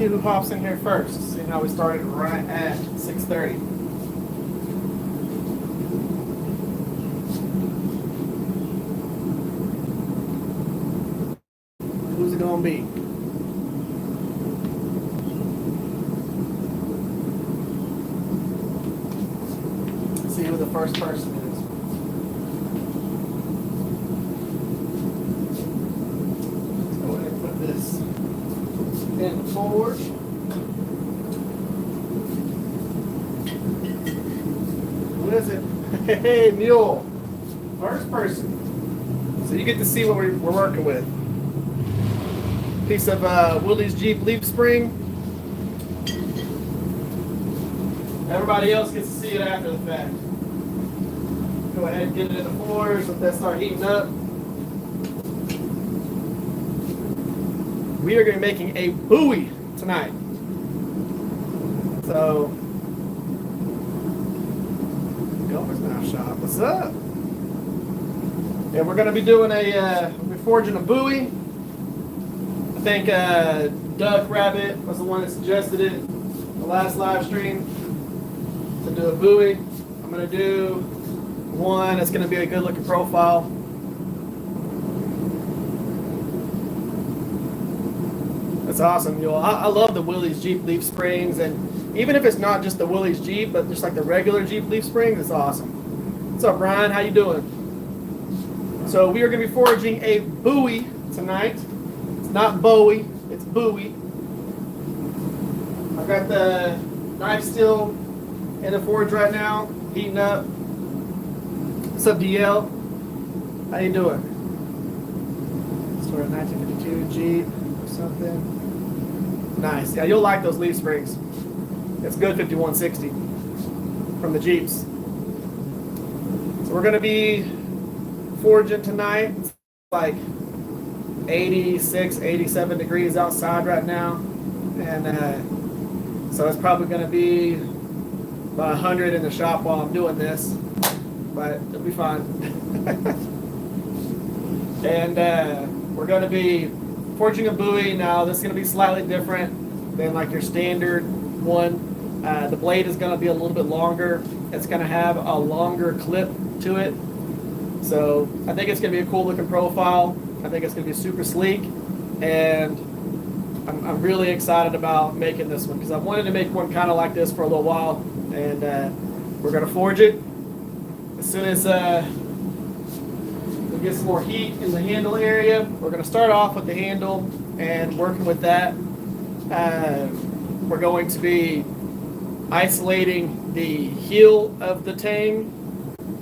Who hops in here first? Seeing how we started right at 6:30. Who's it gonna be? Let's see who the first person is. Let's go ahead and put this in the forward. Who is it? Hey, Mule. First person. So you get to see what we're working with. Piece of Willys Jeep leaf spring. Everybody else gets to see it after the fact. Go ahead and get it in the floors, let that start heating up. We are going to be making a buoy tonight. So, Gilbert's Mouth Shop, what's up? And we're going to be doing we're forging a buoy. I think Duck Rabbit was the one that suggested it the last live stream to do a buoy. I'm going to do one that's going to be a good looking profile. That's awesome, Mule. I love the Willys Jeep leaf springs, and even if it's not just the Willys Jeep, but just like the regular Jeep leaf springs, it's awesome. What's up, Brian? How you doing? So we are going to be forging a buoy tonight. Not Bowie, it's buoy. I've got the knife still in the forge right now, heating up. What's up, DL? How you doing? Sort of 1952 Jeep or something. Nice. Yeah, you'll like those leaf springs. It's good 5160 from the Jeeps. So we're going to be forging tonight. It's like 86, 87 degrees outside right now, and so it's probably going to be about 100 in the shop while I'm doing this, but it'll be fine. And we're going to be forging a buoy. Now this is going to be slightly different than like your standard one. The blade is going to be a little bit longer. It's going to have a longer clip to it, so I think it's going to be a cool looking profile. I think it's going to be super sleek, and I'm really excited about making this one because I've wanted to make one kind of like this for a little while, and we're going to forge it. As soon as we get some more heat in the handle area, we're going to start off with the handle and working with that. We're going to be isolating the heel of the tang,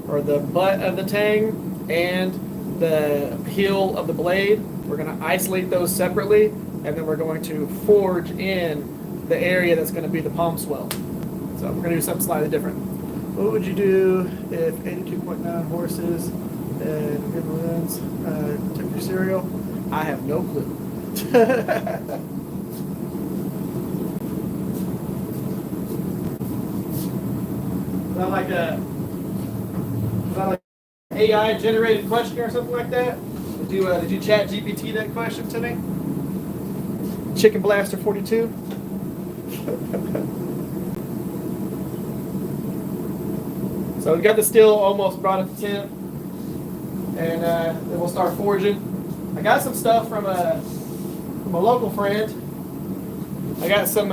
or the butt of the tang, and the heel of the blade. We're going to isolate those separately, and then we're going to forge in the area that's going to be the palm swell. So we're going to do something slightly different. What would you do if 82.9 horses and good winds took your cereal? I have no clue. Is that like AI generated question or something like that? Did you chat GPT that question to me? Chicken Blaster 42? So we got the steel almost brought at the temp, and then we'll start forging. I got some stuff from a local friend. I got some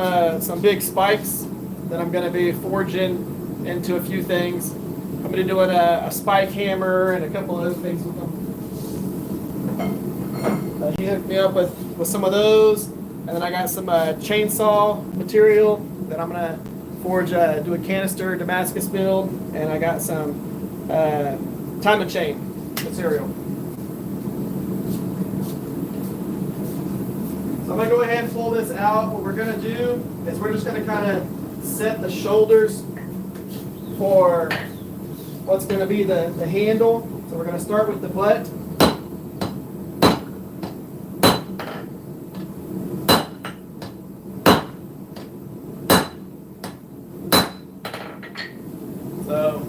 big spikes that I'm going to be forging into a few things. I'm going to be doing a spike hammer and a couple of other things with them. He hooked me up with some of those, and then I got some chainsaw material that I'm going to forge, do a canister Damascus build, and I got some time and chain material. So I'm going to go ahead and pull this out. What we're going to do is we're just going to kind of set the shoulders for what's going to be the handle. So we're going to start with the butt. So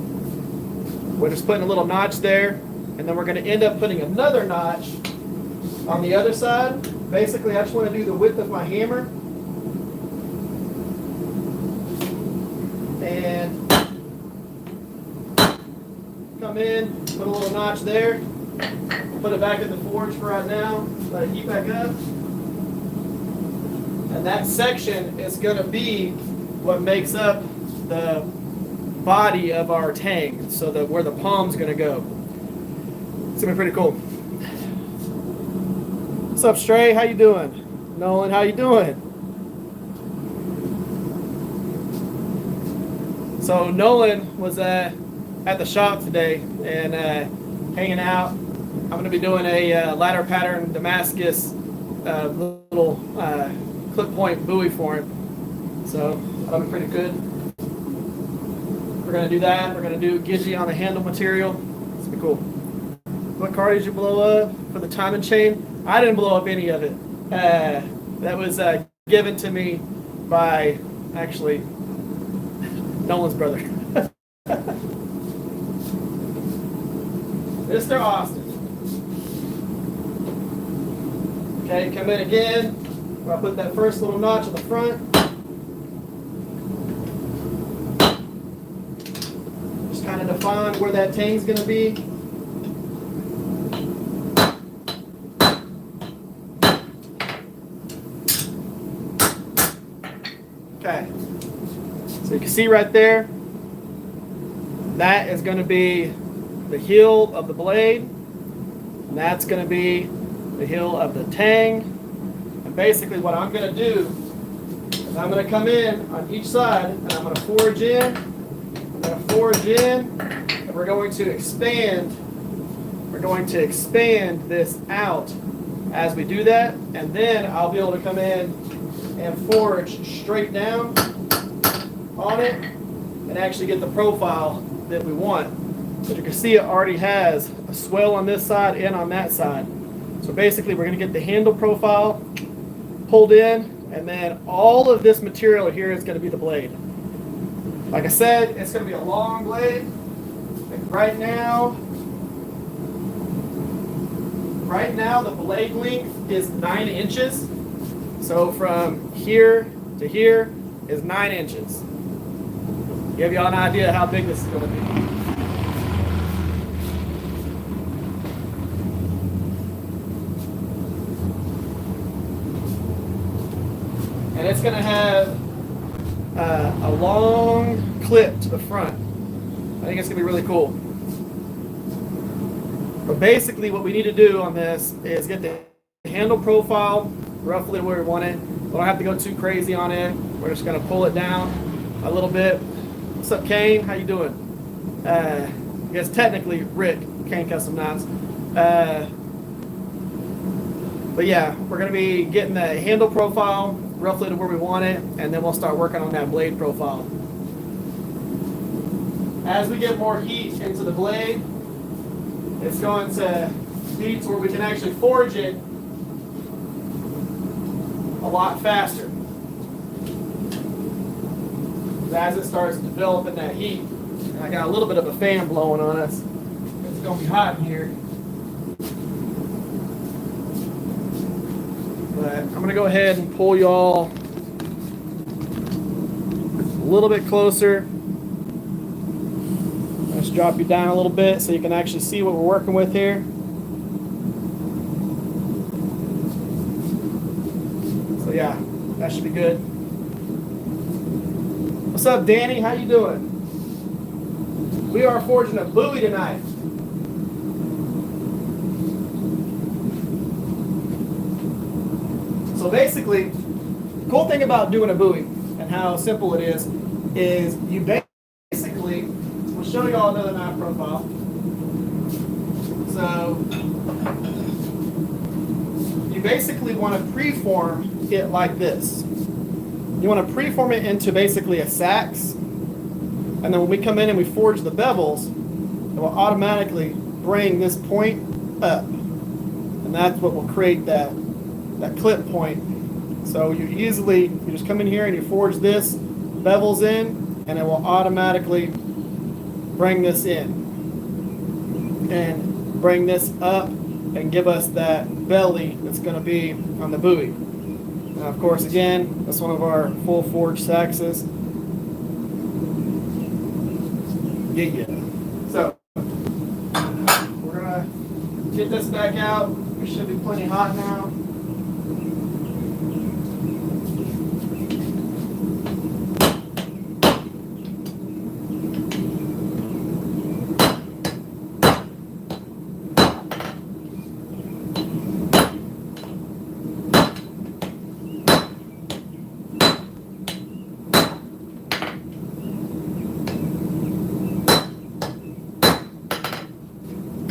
we're just putting a little notch there, and then we're going to end up putting another notch on the other side. Basically, I just want to do the width of my hammer, come in, put a little notch there, put it back in the forge for right now, let it heat back up. And that section is going to be what makes up the body of our tang, so that where the palm's going to go. It's going to be pretty cool. What's up, Stray? How you doing? Nolan, how you doing? So Nolan was at the shop today and hanging out. I'm going to be doing a ladder pattern Damascus little clip point buoy for him. So that'll be pretty good. We're going to do that. We're going to do Gidgee on the handle material. It's going to be cool. What car did you blow up for the timing chain? I didn't blow up any of it. That was given to me by, actually, Nolan's brother. Mr. Austin. Okay, come in again. I'll put that first little notch on the front. Just kind of define where that tang's going to be. Okay. So you can see right there, that is going to be the heel of the blade, and that's going to be the heel of the tang. And basically what I'm going to do is I'm going to come in on each side, and I'm going to forge in, I'm going to forge in, and we're going to expand this out as we do that, and then I'll be able to come in and forge straight down on it and actually get the profile that we want. As you can see, it already has a swell on this side and on that side. So basically we're going to get the handle profile pulled in, and then all of this material here is going to be the blade. Like I said, it's going to be a long blade. Like right now the blade length is 9 inches. So from here to here is 9 inches. Give y'all an idea how big this is going to be. And it's going to have a long clip to the front. I think it's going to be really cool. But basically what we need to do on this is get the handle profile roughly where we want it. We don't have to go too crazy on it. We're just going to pull it down a little bit. What's up, Kane? How you doing? I guess technically Rick, Kane Custom Knots. But yeah, we're going to be getting the handle profile roughly to where we want it, and then we'll start working on that blade profile. As we get more heat into the blade, it's going to be to where we can actually forge it a lot faster. As it starts developing that heat, and I got a little bit of a fan blowing on us. It's going to be hot in here. But I'm going to go ahead and pull y'all a little bit closer. Let's drop you down a little bit so you can actually see what we're working with here. So yeah, that should be good. What's up, Danny? How you doing? We are forging a buoy tonight. So basically, the cool thing about doing a buoy and how simple it is you basically, we'll show you all another knife profile. So you basically want to preform it like this. You want to preform it into basically a sax, and then when we come in and we forge the bevels, it will automatically bring this point up, and that's what will create that clip point. So you just come in here and you forge this bevels in, and it will automatically bring this in and bring this up and give us that belly that's going to be on the buoy. Now, of course, again, that's one of our full forged saxes. Yeah. So Get this back out. It should be plenty hot now.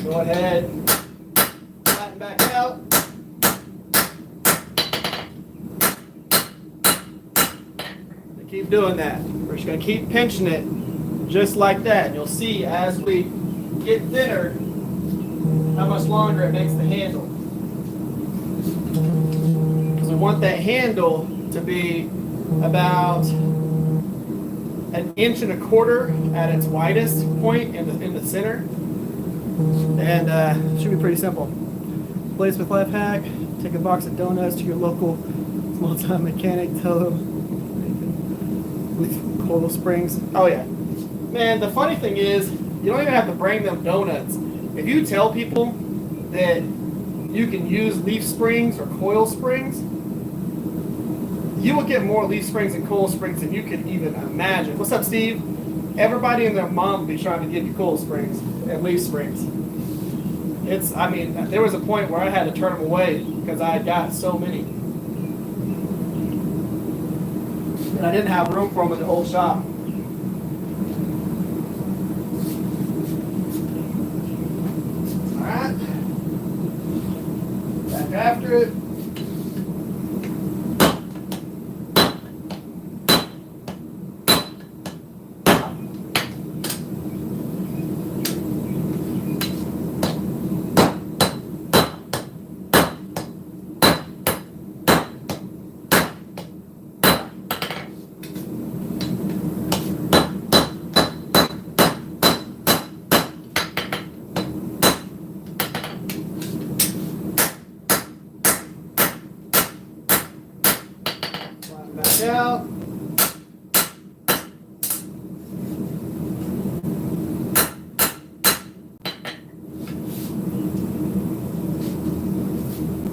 Go ahead, flatten back out. And keep doing that. We're just going to keep pinching it just like that. And you'll see as we get thinner how much longer it makes the handle. Because we want that handle to be about 1.25 inches at its widest point in the center. And it should be pretty simple. Blades with Life Hack. Take a box of donuts to your local small-time mechanic. Tell them with coil springs. Oh yeah, man. The funny thing is, you don't even have to bring them donuts. If you tell people that you can use leaf springs or coil springs, you will get more leaf springs and coil springs than you could even imagine. What's up, Steve? Everybody and their mom will be trying to give you coil springs and leaf springs. I mean, there was a point where I had to turn them away because I had got so many. And I didn't have room for them in the whole shop. Alright. Back after it. Back out.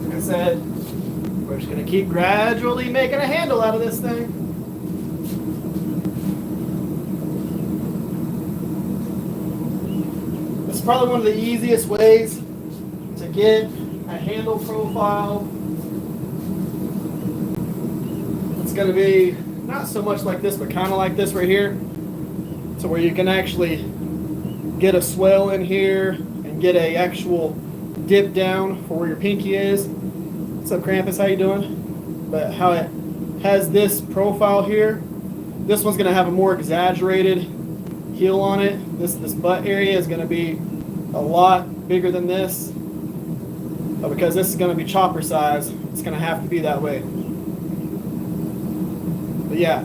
Like I said, we're just going to keep gradually making a handle out of this thing. It's probably one of the easiest ways to get a handle profile. It's going to be not so much like this, but kind of like this right here. So where you can actually get a swell in here and get a actual dip down for where your pinky is. What's up, Krampus? How you doing? But how it has this profile here, this one's going to have a more exaggerated heel on it. This butt area is going to be a lot bigger than this. But because this is going to be chopper size, it's going to have to be that way. But yeah,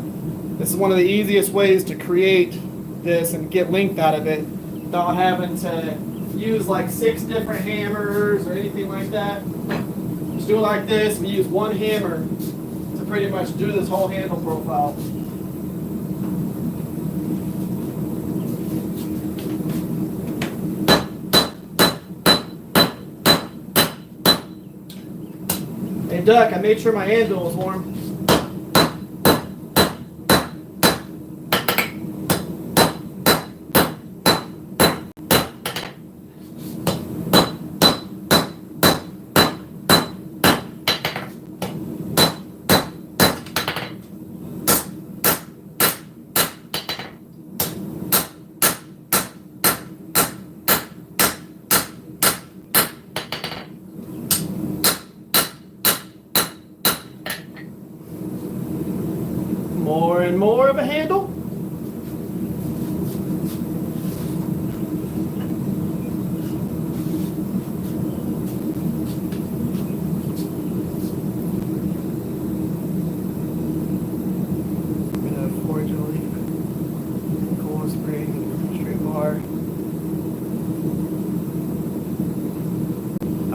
this is one of the easiest ways to create this and get length out of it without having to use like 6 different hammers or anything like that. Just do it like this and use one hammer to pretty much do this whole handle profile. Hey Duck, I made sure my handle was warm. More and more of a handle. I'm gonna forge a leaf, coil spring, straight bar.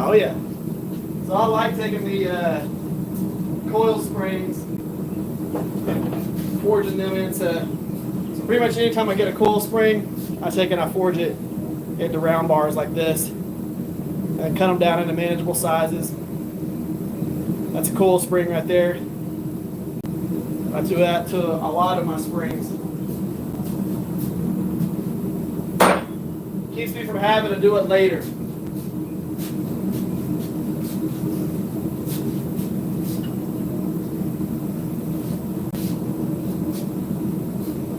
Oh yeah. So I like taking the coil springs, forging them into, so pretty much anytime I get a coil spring, I take it and I forge it into round bars like this. And and cut them down into manageable sizes. That's a cool spring right there. I do that to a lot of my springs. Keeps me from having to do it later.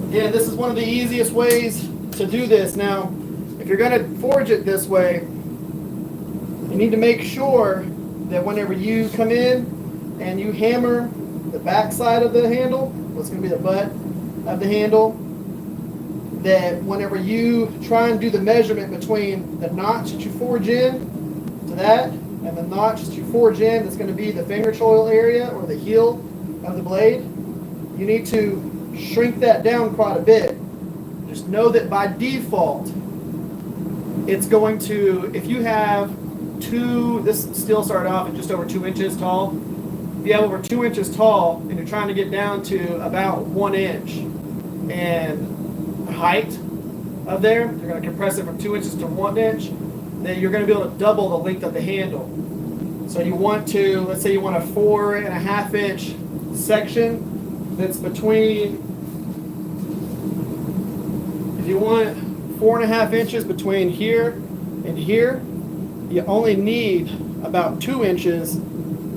Again, this is one of the easiest ways to do this. Now, if you're going to forge it this way, you need to make sure that whenever you come in and you hammer the back side of the handle, what's going to be the butt of the handle, that whenever you try and do the measurement between the notch that you forge in to that and the notch that you forge in that's going to be the finger choil area or the heel of the blade, you need to shrink that down quite a bit. Just know that by default, it's going to, if you have this steel started off at just over 2 inches tall. If you have over 2 inches tall and you're trying to get down to about 1 inch and height of there, you're going to compress it from 2 inches to 1 inch, then you're going to be able to double the length of the handle. So you want to, let's say you want a 4.5 inch section that's between, if you want 4.5 inches between here and here, you only need about 2 inches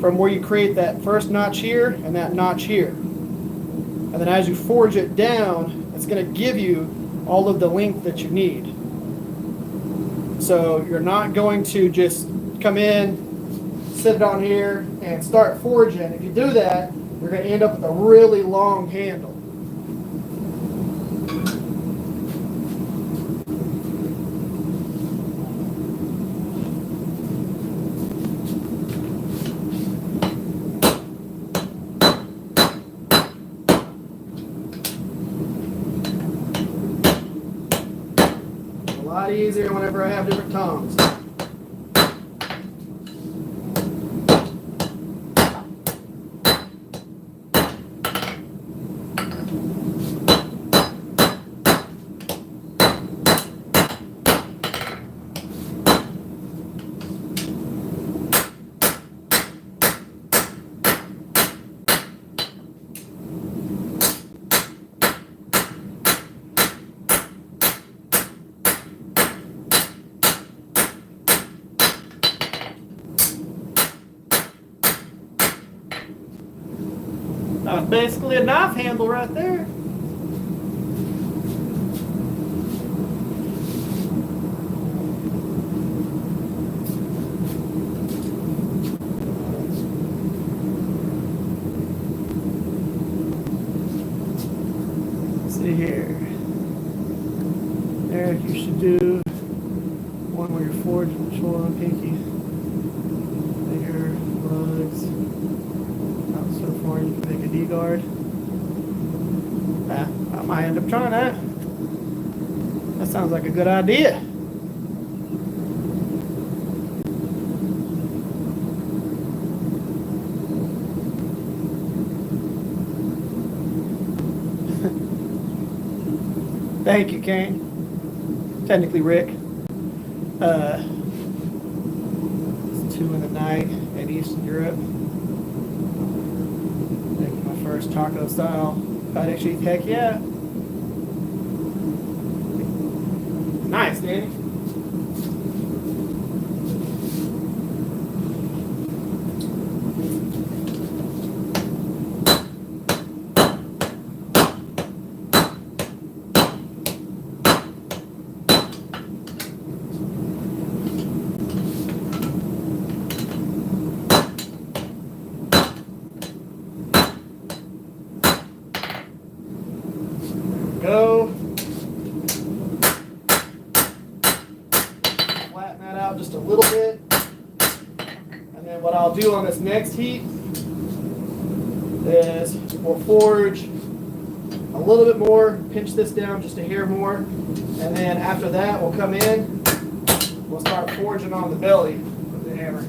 from where you create that first notch here and that notch here. And then as you forge it down, it's going to give you all of the length that you need. So you're not going to just come in, sit it on here, and start forging. If you do that, you're going to end up with a really long handle. Easier whenever I have different tongs. That's basically a knife handle right there. Let's see here. Eric, you should do one where you're forging the shoulder and pinky. Finger, lugs. So far, you can make a D-guard. I might end up trying that. That sounds like a good idea. Thank you, Kane. Technically, Rick. It's 2 in the night in Eastern Europe. First taco style cottage cheese. Heck yeah. Nice, Danny. Go. Flatten that out just a little bit. And then what I'll do on this next heat is we'll forge a little bit more, pinch this down just a hair more. And then after that, we'll come in, we'll start forging on the belly with the hammer.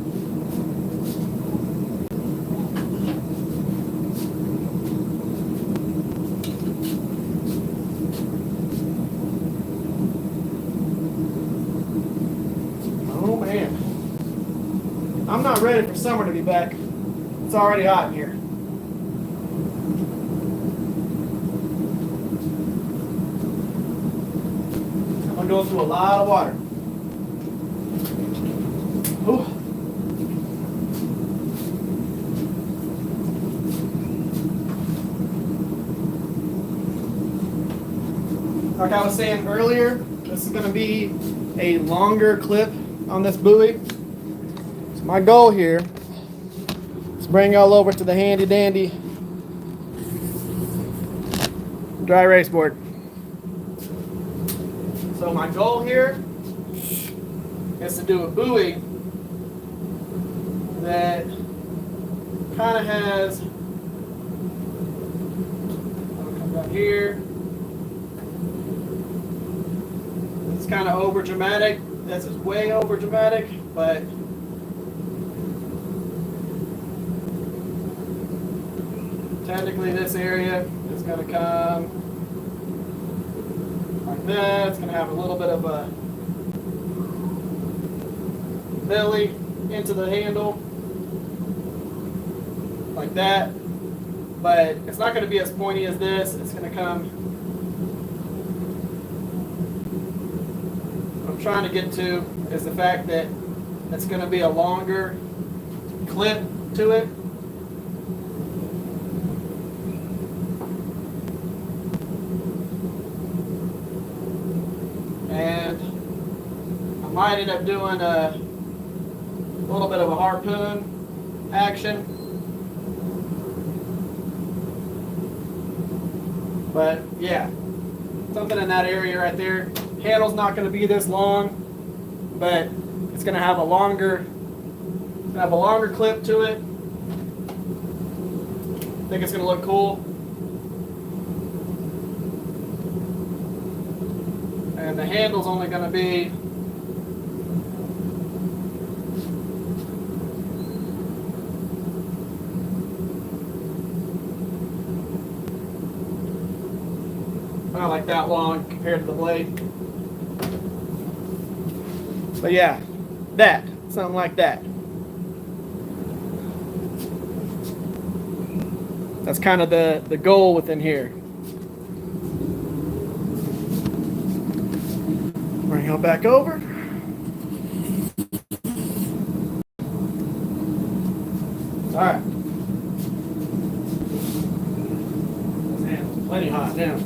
Oh man. not ready for summer to be back. It's already hot in here. I'm going to go through a lot of water. Ooh. Like I was saying earlier, this is going to be a longer clip on this buoy. So my goal here is to bring y'all over to the handy dandy dry erase board. So my goal here is to do a buoy that kind of has, I'll come down here. It's kind of over dramatic. This is way over dramatic, but technically this area is going to come like that. It's going to have a little bit of a belly into the handle like that, but it's not going to be as pointy as this. It's going to come, what I'm trying to get to is the fact that it's going to be a longer clip to it. And I might end up doing a little bit of a harpoon action. But yeah, something in that area right there. Handle's not going to be this long, but it's going to have a longer clip to it. I think it's going to look cool. And the handle's only going to be not like that long compared to the blade. But yeah, something like that. That's kind of the goal within here. Bring it back over. All right. This handle's plenty hot now.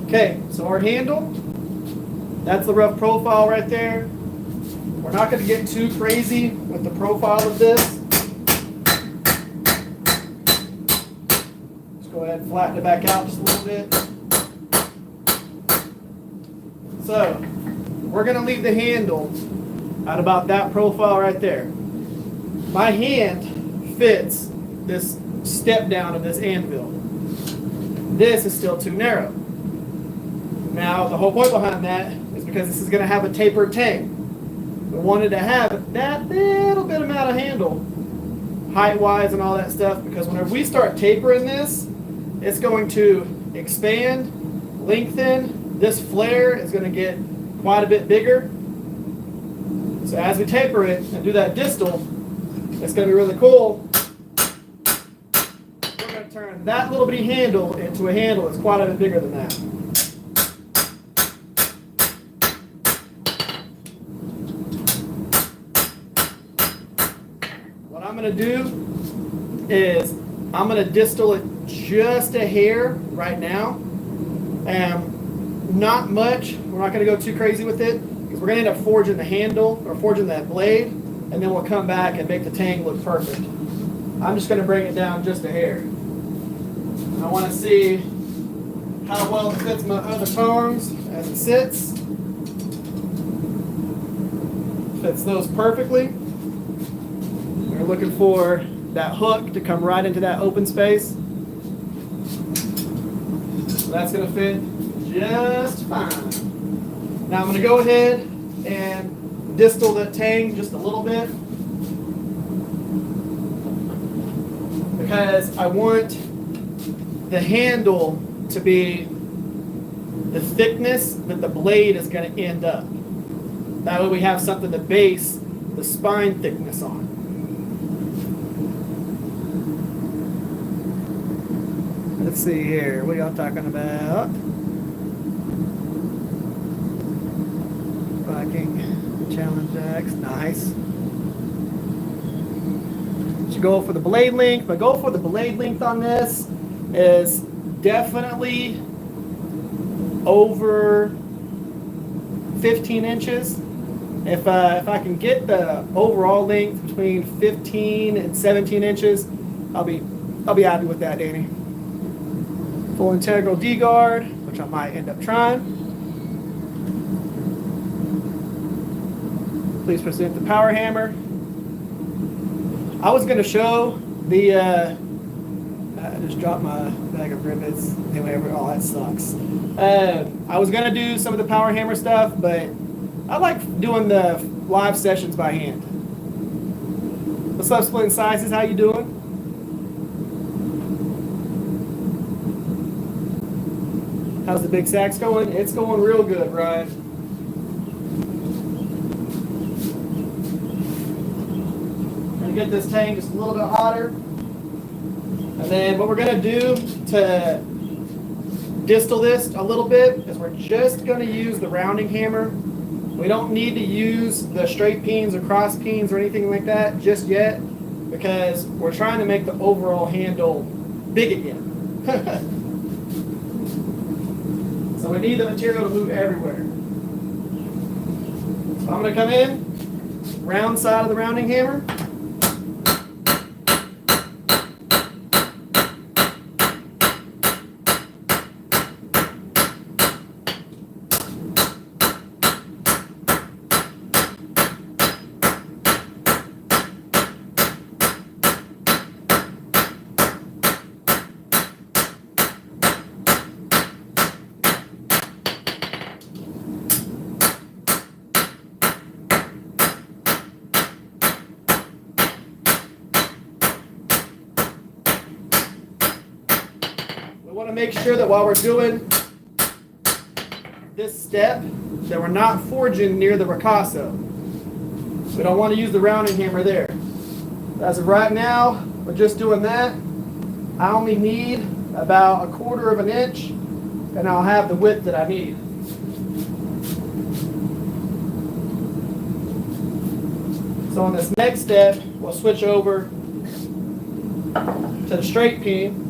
Okay, so our handle, that's the rough profile right there. We're not going to get too crazy with the profile of this. Let's go ahead and flatten it back out just a little bit. So, we're going to leave the handle at about that profile right there. My hand fits this step down of this anvil. This is still too narrow. Now, the whole point behind that is because this is going to have a tapered tang. We wanted to have that little bit amount of handle, height-wise and all that stuff, because whenever we start tapering this, it's going to expand, lengthen. This flare is going to get quite a bit bigger. So as we taper it and do that distal, it's going to be really cool. We're going to turn that little bitty handle into a handle that's quite a bit bigger than that. What I'm going to do is I'm going to distal it just a hair right now. Not much. We're not going to go too crazy with it because we're going to end up forging the handle or forging that blade, and then we'll come back and make the tang look perfect. I'm just going to bring it down just a hair. I want to see how well it fits my other tongs as it sits. Fits those perfectly. We're looking for that hook to come right into that open space. So that's going to fit just fine. Now I'm going to go ahead and distal the tang just a little bit, because I want the handle to be the thickness that the blade is going to end up. That way we have something to base the spine thickness on. Let's see here, what are y'all talking about? Viking challenge X, nice. Should go for the blade length. My goal for the blade length on this is definitely over 15 inches. If I can get the overall length between 15 and 17 inches, I'll be happy with that, Danny. Full integral D-guard, which I might end up trying. Please present the power hammer. I was going to show the, I just dropped my bag of rivets. Anyway, oh, that sucks. I was going to do some of the power hammer stuff, but I like doing the live sessions by hand. What's up, Splitting Sizes? How you doing? How's the big sax going? It's going real good, Ryan. Gonna get this tang just a little bit hotter. And then what we're gonna do to distal this a little bit is we're just gonna use the rounding hammer. We don't need to use the straight pins or cross pins or anything like that just yet, because we're trying to make the overall handle big again. So we need the material to move everywhere. So I'm going to come in, round side of the rounding hammer. Make sure that while we're doing this step that we're not forging near the ricasso. We don't want to use the rounding hammer there. As of right now, we're just doing that. I only need about 1/4 of an inch and I'll have the width that I need. So on this next step, we'll switch over to the straight peen.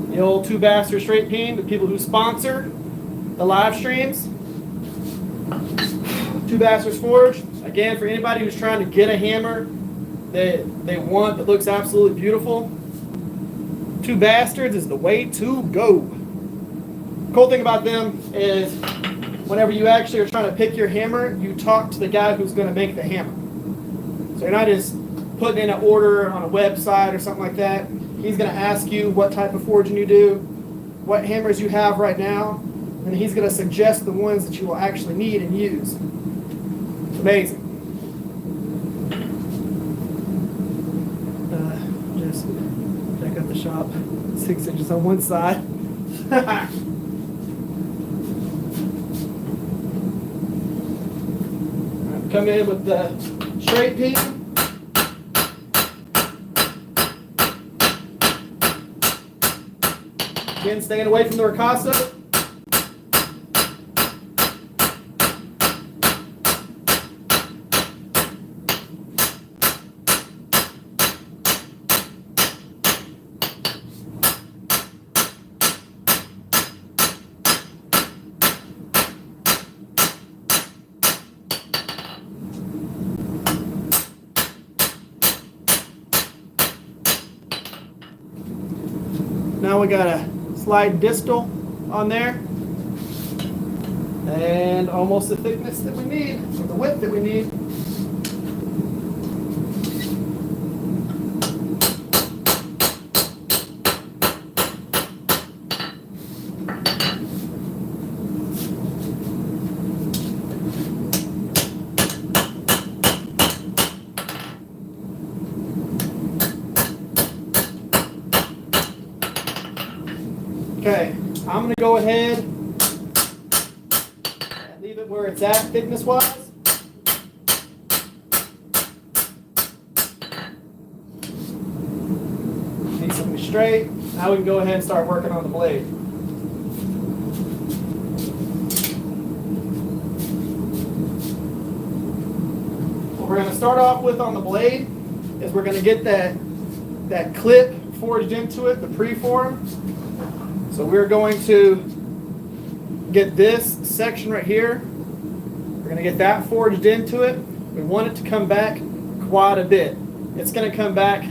The old 2-bastard straight peen, the people who sponsor the live streams. 2 Bastards Forge. Again, for anybody who's trying to get a hammer that they want that looks absolutely beautiful, 2 Bastards is the way to go. Cool thing about them is whenever you actually are trying to pick your hammer, you talk to the guy who's going to make the hammer. So you're not just putting in an order on a website or something like that. He's going to ask you what type of forging you do, what hammers you have right now, and he's going to suggest the ones that you will actually need and use. It's amazing. Just check out the shop. 6 inches on one side. Come in with the straight peen. Again, staying away from the ricasso. Now we got a slide distal on there. And almost the thickness that we need, or the width that we need. Okay, I'm going to go ahead and leave it where it's at thickness-wise. Need something straight. Now we can go ahead and start working on the blade. What we're going to start off with on the blade is we're going to get that clip forged into it, the preform. So we're going to get this section right here. We're going to get that forged into it. We want it to come back quite a bit. It's going to come back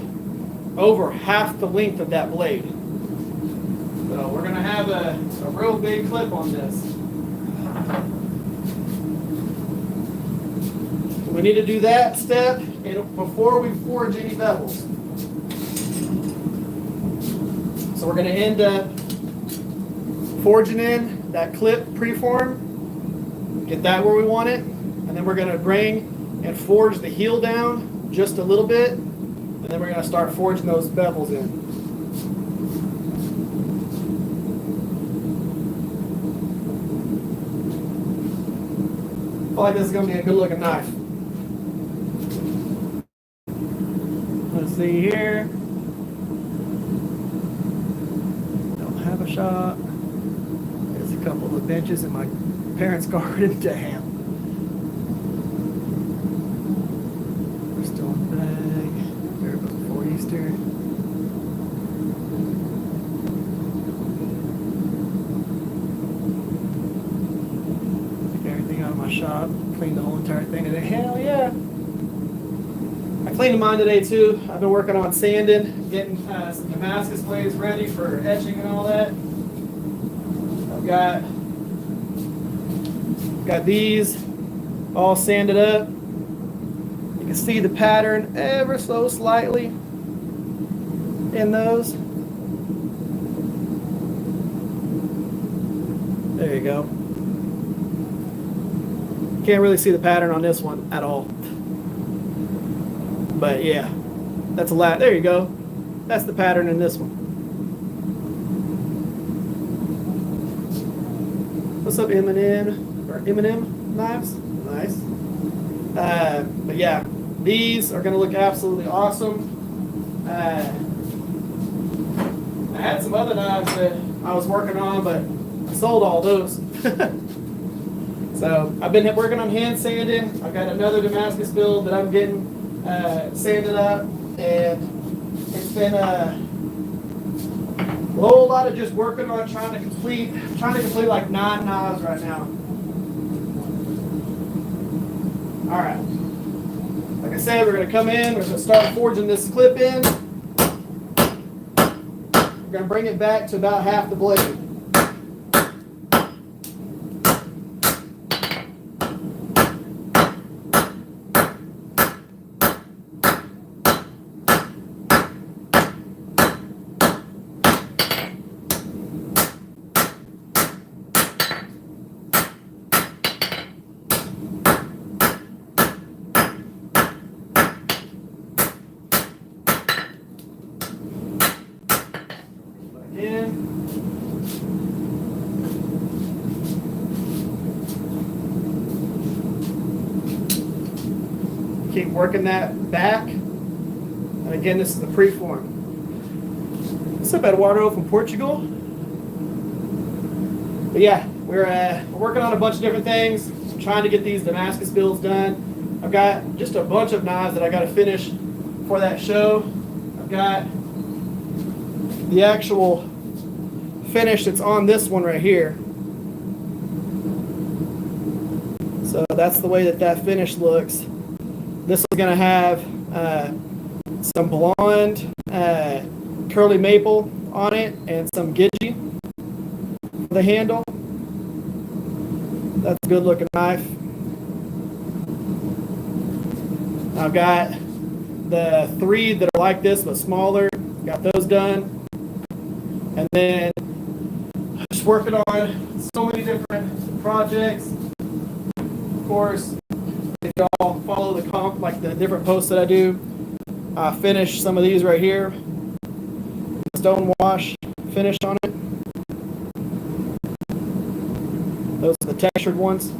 over half the length of that blade. So we're going to have a real big clip on this. So we need to do that step before we forge any bevels. So we're going to end up forging in that clip preform, get that where we want it, and then we're going to bring and forge the heel down just a little bit, and then we're going to start forging those bevels in. I feel like this is going to be a good looking knife. Let's see here. Don't have a shop. A couple of benches in my parents' garden. Damn. We're still in the bag. Very before Easter. Took everything out of my shop. Cleaned the whole entire thing today. Hell yeah. I cleaned mine today too. I've been working on sanding, getting some Damascus blades ready for etching and all that. Got these all sanded up. You can see the pattern ever so slightly in those. There you go. Can't really see the pattern on this one at all. But yeah, that's a lot. There you go. That's the pattern in this one. What's up, M&M knives? Nice. But yeah, these are going to look absolutely awesome. I had some other knives that I was working on, but I sold all those. So I've been working on hand sanding. I've got another Damascus build that I'm getting sanded up, and it's been a whole lot of just working on trying to complete like 9 knives right now. All right. Like I said, we're going to come in. We're going to start forging this clip in. We're going to bring it back to about half the blade. Keep working that back. And again, this is the preform. What's up, Eduardo from Portugal? But yeah, we're working on a bunch of different things. I'm trying to get these Damascus builds done. I've got just a bunch of knives that I got to finish for that show. I've got the actual finish that's on this one right here. So that's the way that finish looks. This is going to have some blonde curly maple on it and some gidgee for the handle. That's a good looking knife. I've got the 3 that are like this but smaller. Got those done. And then just working on so many different projects. Of course, if y'all follow the different posts that I do, I finished some of these right here. Stone wash finish on it. Those are the textured ones.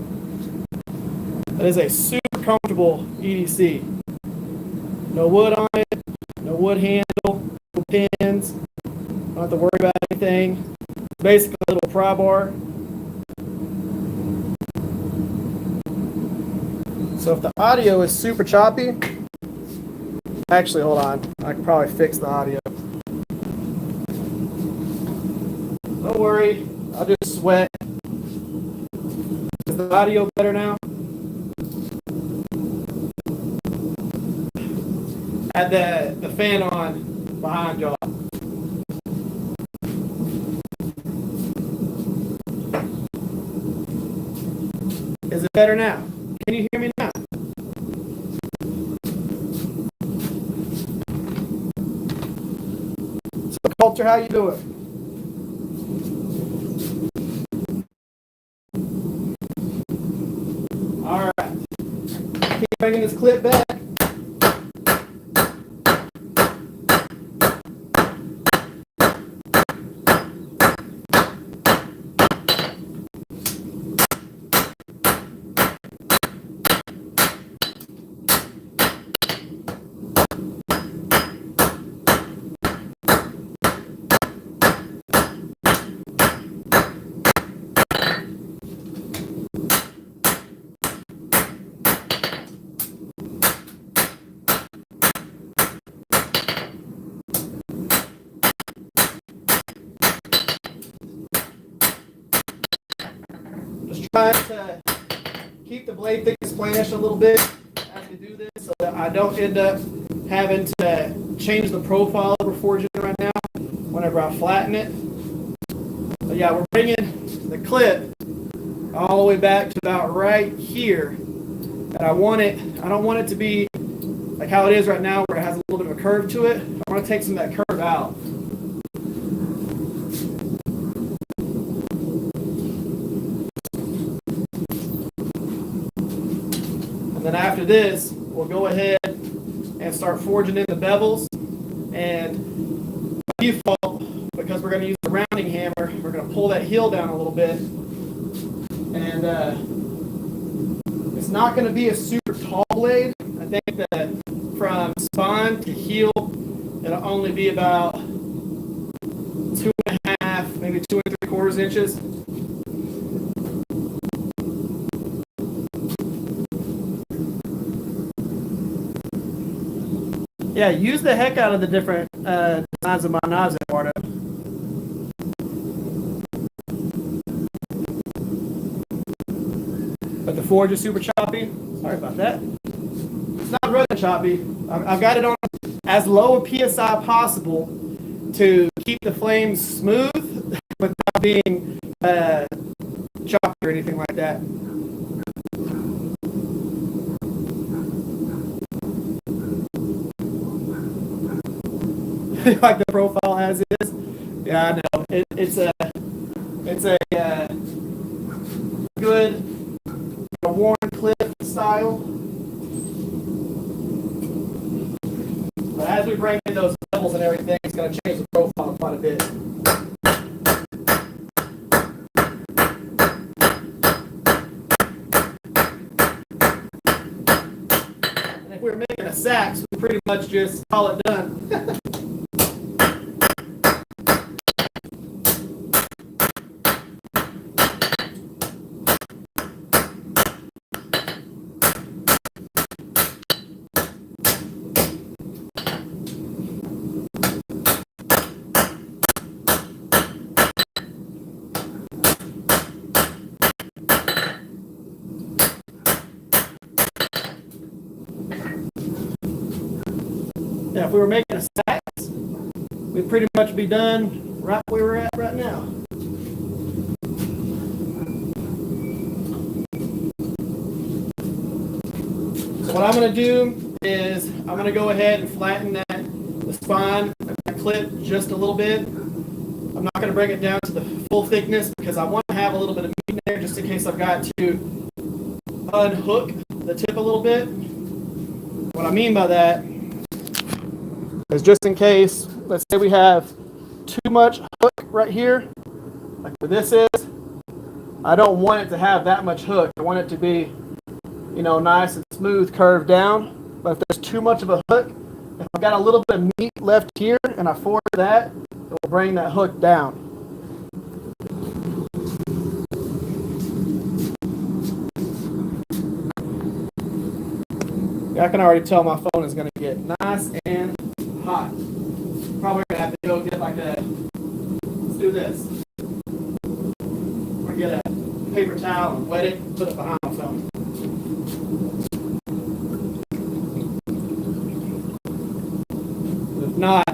That is a super comfortable EDC. No wood on it, no wood handle, no pins. Don't have to worry about anything. It's basically a little pry bar. So if the audio is super choppy, actually, hold on. I can probably fix the audio. Don't worry, I'll just sweat. Is the audio better now? Had the fan on behind y'all. Is it better now? Can you hear me now? So, Culture, how you doing? All right. Keep bringing this clip back. Trying to keep the blade thickness splashed a little bit as we do this so that I don't end up having to change the profile we're forging right now whenever I flatten it. But yeah, we're bringing the clip all the way back to about right here. And I don't want it to be like how it is right now where it has a little bit of a curve to it. I want to take some of that curve out. And then after this, we'll go ahead and start forging in the bevels. And by default, because we're going to use the rounding hammer, we're going to pull that heel down a little bit. And it's not going to be a super tall blade. I think that from spine to heel, it'll only be about 2.5, maybe 2 3/4 inches. Yeah, use the heck out of the different designs of my knives, Eduardo. But the forge is super choppy. Sorry about that. It's not really choppy. I've got it on as low a PSI possible to keep the flames smooth without being choppy or anything like that. Like the profile as is. Yeah, I know. It's a good Warren Cliff style. But as we bring in those levels and everything, it's going to change the profile quite a bit. And if we were making a sax, we pretty much just call it done. Yeah, if we were making a sax, we'd pretty much be done right where we're at right now. So what I'm going to do is I'm going to go ahead and flatten the spine of that clip just a little bit. I'm not going to bring it down to the full thickness because I want to have a little bit of meat in there just in case I've got to unhook the tip a little bit. What I mean by that is just in case, let's say we have too much hook right here, like where this is, I don't want it to have that much hook. I want it to be, nice and smooth, curved down. But if there's too much of a hook, if I've got a little bit of meat left here and I forward that, it will bring that hook down. I can already tell my phone is going to get nice and hot. Probably going to have to go get like let's do this. Or get a paper towel and wet it and put it behind my phone. If not,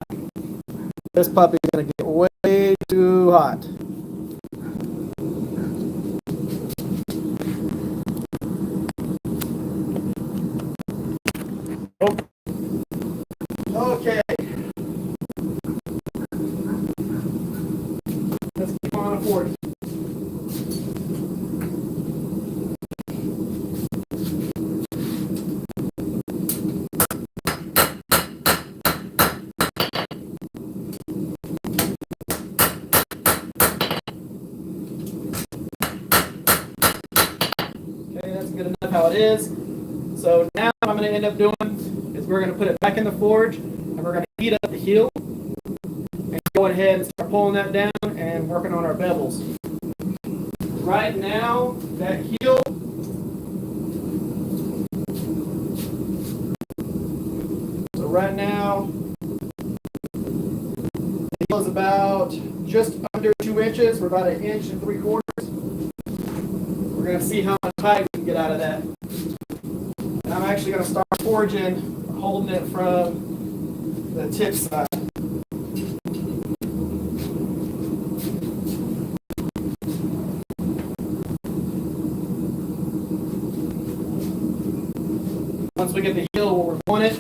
this puppy is going to get way too hot. Okay. Let's keep on forward. Okay, that's good enough how it is. So now what I'm going to end up doing is we're going to put it back in the forge and we're going to heat up the heel and go ahead and start pulling that down and working on our bevels. Right now, that heel the heel is about just under 2 inches. We're about 1 3/4 inches. We're going to see how much height we can get out of that. And I'm actually going to start forging, holding it from the tip side. Once we get the heel where we're going it,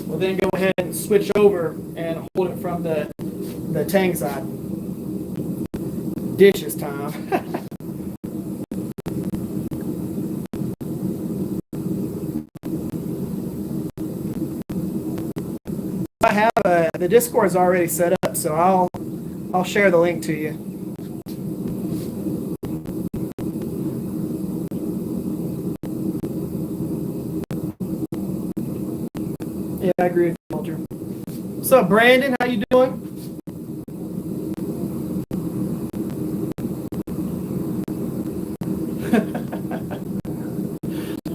we'll then go ahead and switch over and hold it from the tang side. Dishes time. I have the Discord is already set up, so I'll share the link to you. Yeah, I agree with you, Walter. What's up, Brandon? How you doing?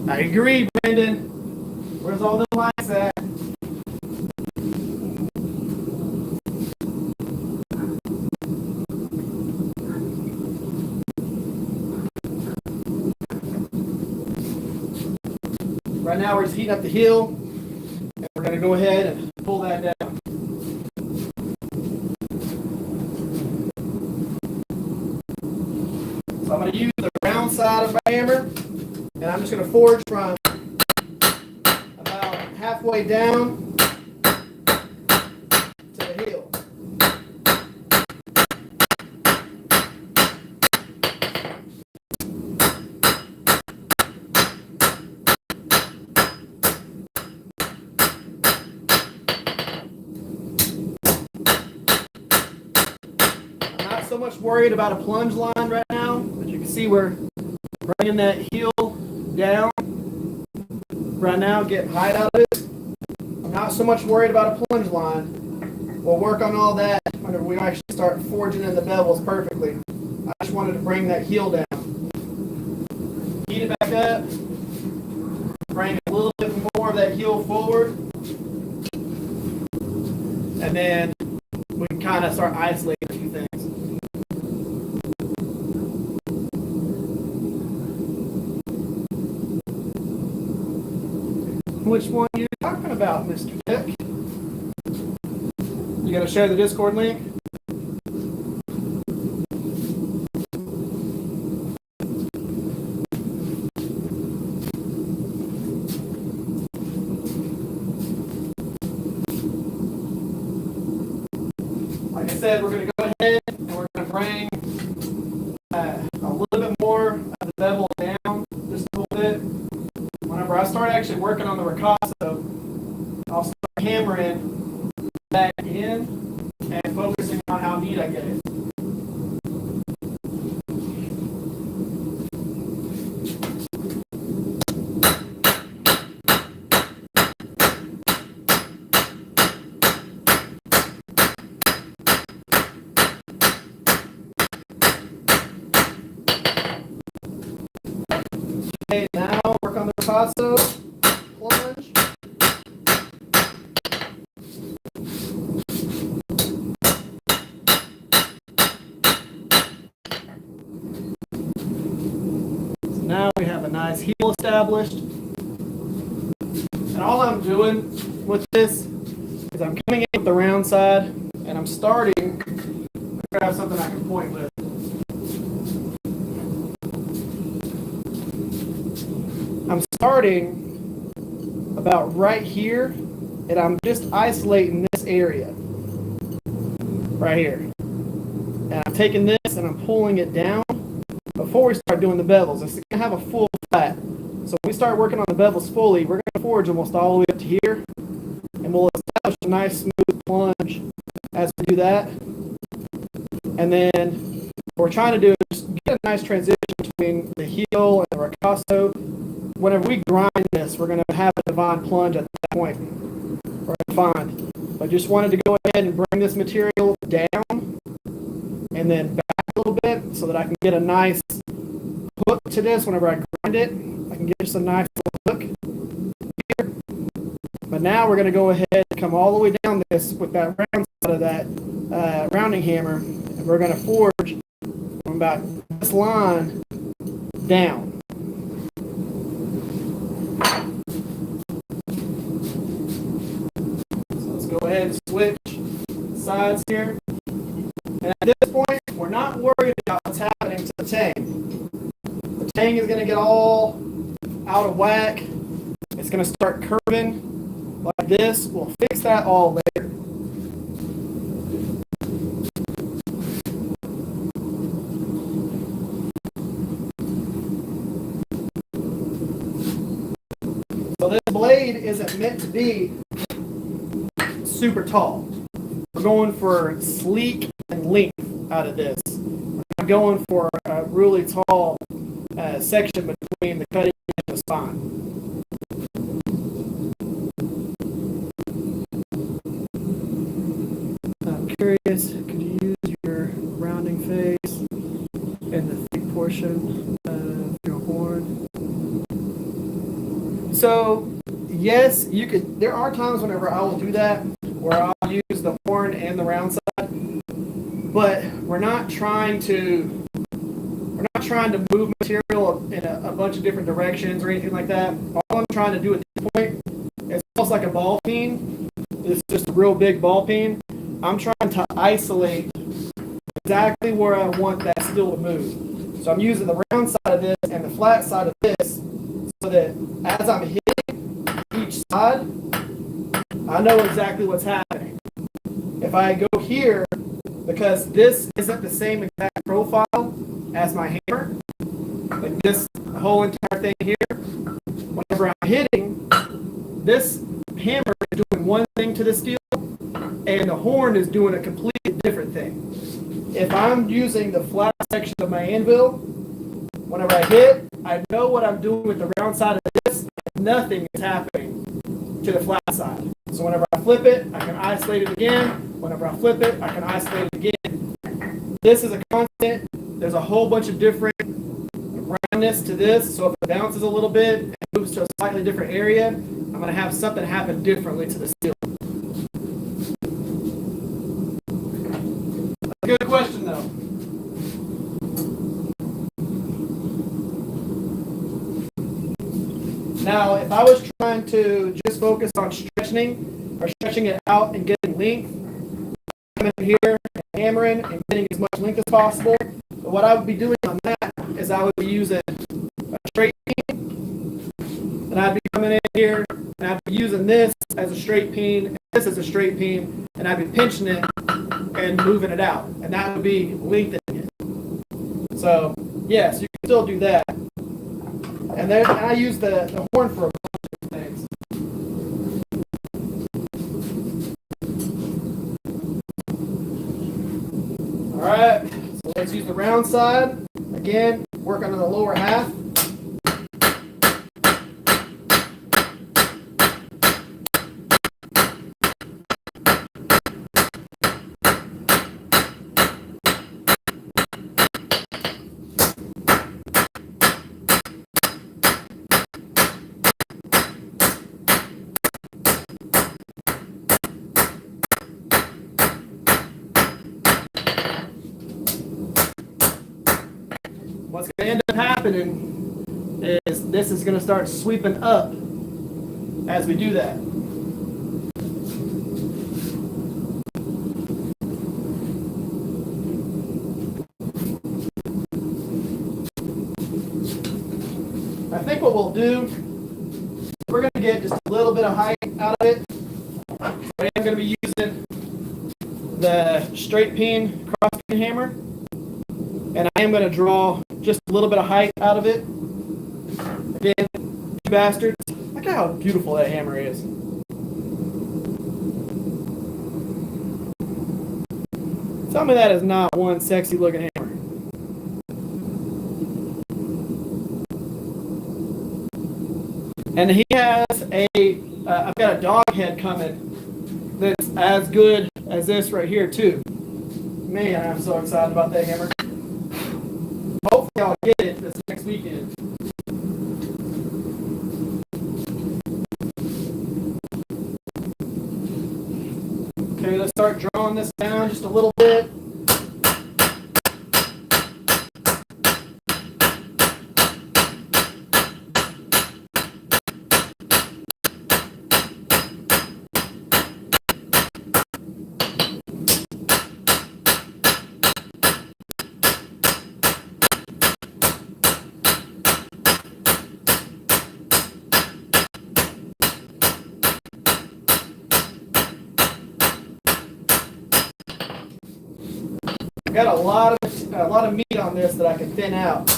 I agree, Brandon. Where's all the lights at? Right now we're just heating up the heel, and we're going to go ahead and pull that down. So I'm going to use the round side of my hammer, and I'm just going to forge from about halfway down to the heel. So much worried about a plunge line right now. As you can see, we're bringing that heel down right now, getting height out of it. I'm not so much worried about a plunge line. We'll work on all that whenever we actually start forging in the bevels perfectly. I just wanted to bring that heel down. Heat it back up. Bring a little bit more of that heel forward. And then we can kind of start isolating a few things. Which one are you talking about, Mr. Dick? You gonna share the Discord link? said, we're going to go ahead and we're going to bring a little bit more of the bevel down just a little bit. Whenever I start actually working on the ricasso, I'll start hammering back in and focusing on how neat I get it. Okay, now work on the ricasso, plunge. So now we have a nice heel established. And all I'm doing with this is I'm coming in with the round side and I'm starting to grab something I can point with. I'm starting about right here, and I'm just isolating this area right here. And I'm taking this and I'm pulling it down before we start doing the bevels. It's going to have a full flat. So when we start working on the bevels fully, we're going to forge almost all the way up to here, and we'll establish a nice smooth plunge as we do that. And then what we're trying to do is just get a nice transition between the heel and the ricasso. Whenever we grind this, we're going to have a divine plunge at that point. We're going to find. But I just wanted to go ahead and bring this material down and then back a little bit so that I can get a nice hook to this. Whenever I grind it, I can get just a nice little hook here. But now we're going to go ahead and come all the way down this with that round side of that rounding hammer. And we're going to forge from about this line down. Go ahead and switch sides here. And at this point, we're not worried about what's happening to the tang. The tang is going to get all out of whack. It's going to start curving like this. We'll fix that all later. So this blade isn't meant to be super tall. We're going for sleek and length out of this. We're not going for a really tall section between the cutting and the spine. I'm curious, could you use your rounding face and the thick portion of your horn? So, yes, you could. There are times whenever I will do that, where I'll use the horn and the round side, but we're not trying to move material in a bunch of different directions or anything like that. All I'm trying to do at this point is almost like a ball peen. It's just a real big ball peen. I'm trying to isolate exactly where I want that steel to move. So I'm using the round side of this and the flat side of this so that as I'm hitting each side, I know exactly what's happening. If I go here, because this isn't the same exact profile as my hammer, like this whole entire thing here, whenever I'm hitting, this hammer is doing one thing to the steel, and the horn is doing a completely different thing. If I'm using the flat section of my anvil, whenever I hit, I know what I'm doing with the round side of this, and nothing is happening to the flat side. So whenever I flip it, I can isolate it again. Whenever I flip it, I can isolate it again. This is a constant. There's a whole bunch of different roundness to this. So if it bounces a little bit and moves to a slightly different area, I'm going to have something happen differently to the steel. A good question, though. Now, if I was trying to just focus on stretching it out and getting length, I'm in here and hammering and getting as much length as possible. But what I would be doing on that is I would be using a straight peen, and I'd be coming in here and I'd be using this as a straight peen, and this as a straight peen, and I'd be pinching it, and and moving it out, and that would be lengthening it. So yes, you can still do that. And then I use the horn for a bunch of things. All right, so let's use the round side. Again, work on the lower half. What's going to end up happening is this is going to start sweeping up as we do that. I think what we'll do, we're going to get just a little bit of height out of it. So I'm going to be using the straight peen cross peen hammer, and I am going to draw just a little bit of height out of it. Again, you bastards, look at how beautiful that hammer is. Tell me that is not one sexy looking hammer. And he has I've got a dog head coming that's as good as this right here too. Man, I'm so excited about that hammer. Hopefully I'll get it this next weekend. Okay, let's start drawing this down just a little bit. I've got a lot of meat on this that I can thin out.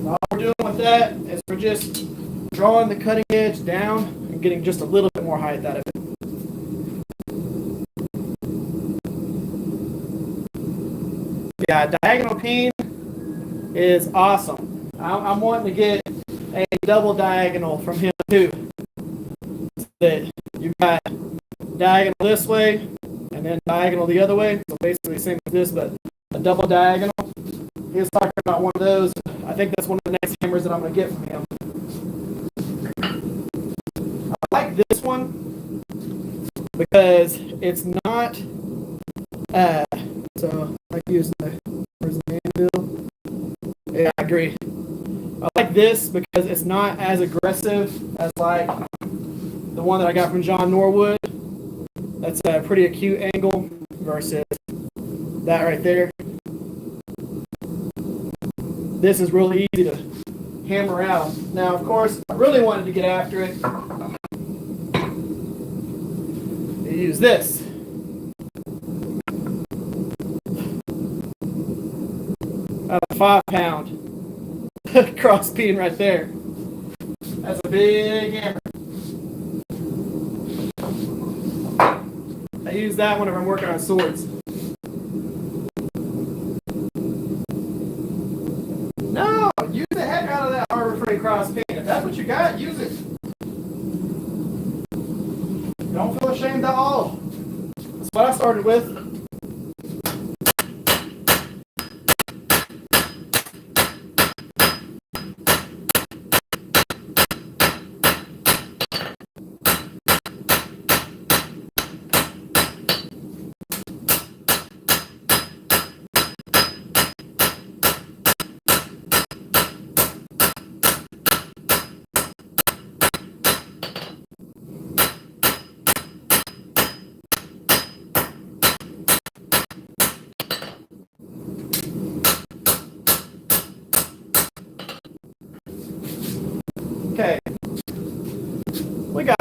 All we're doing with that is we're just drawing the cutting edge down and getting just a little bit more height out of it. Yeah, diagonal peen is awesome. I'm wanting to get a double diagonal from him too. So that you got diagonal this way and then diagonal the other way. So basically the same as this, but a double diagonal. He was talking about one of those. I think that's one of the next hammers that I'm going to get from him. I like this one because it's not so I like using where's the anvil? Yeah, I agree. I like this because it's not as aggressive as like the one that I got from John Norwood. That's a pretty acute angle versus that right there. This is really easy to hammer out. Now, of course, I really wanted to get after it. I use this. That's a 5-pound cross peen right there. That's a big hammer. I use that whenever I'm working on swords. No, use the heck out of that Harbor Freight cross peen. If that's what you got, use it. Don't feel ashamed at all. That's what I started with.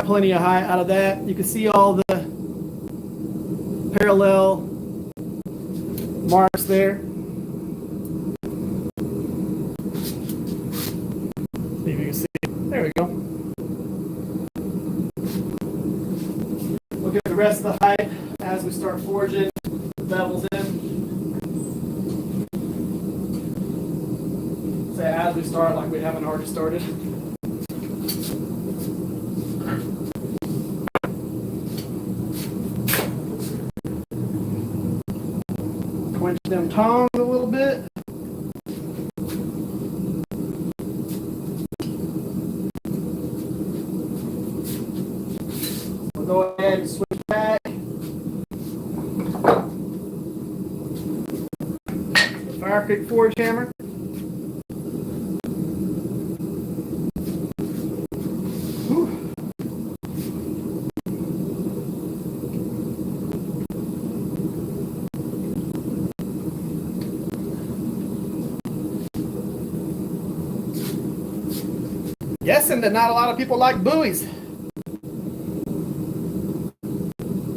plenty of height out of that. You can see all the parallel marks there. See if you can see. There we go. Look at the rest of the height as we start forging the bevels in. Say as we start, like we haven't already started. Quench them tongs a little bit. We'll go ahead and switch back. The Fire Creek forge hammer. Yes, and not a lot of people like buoys.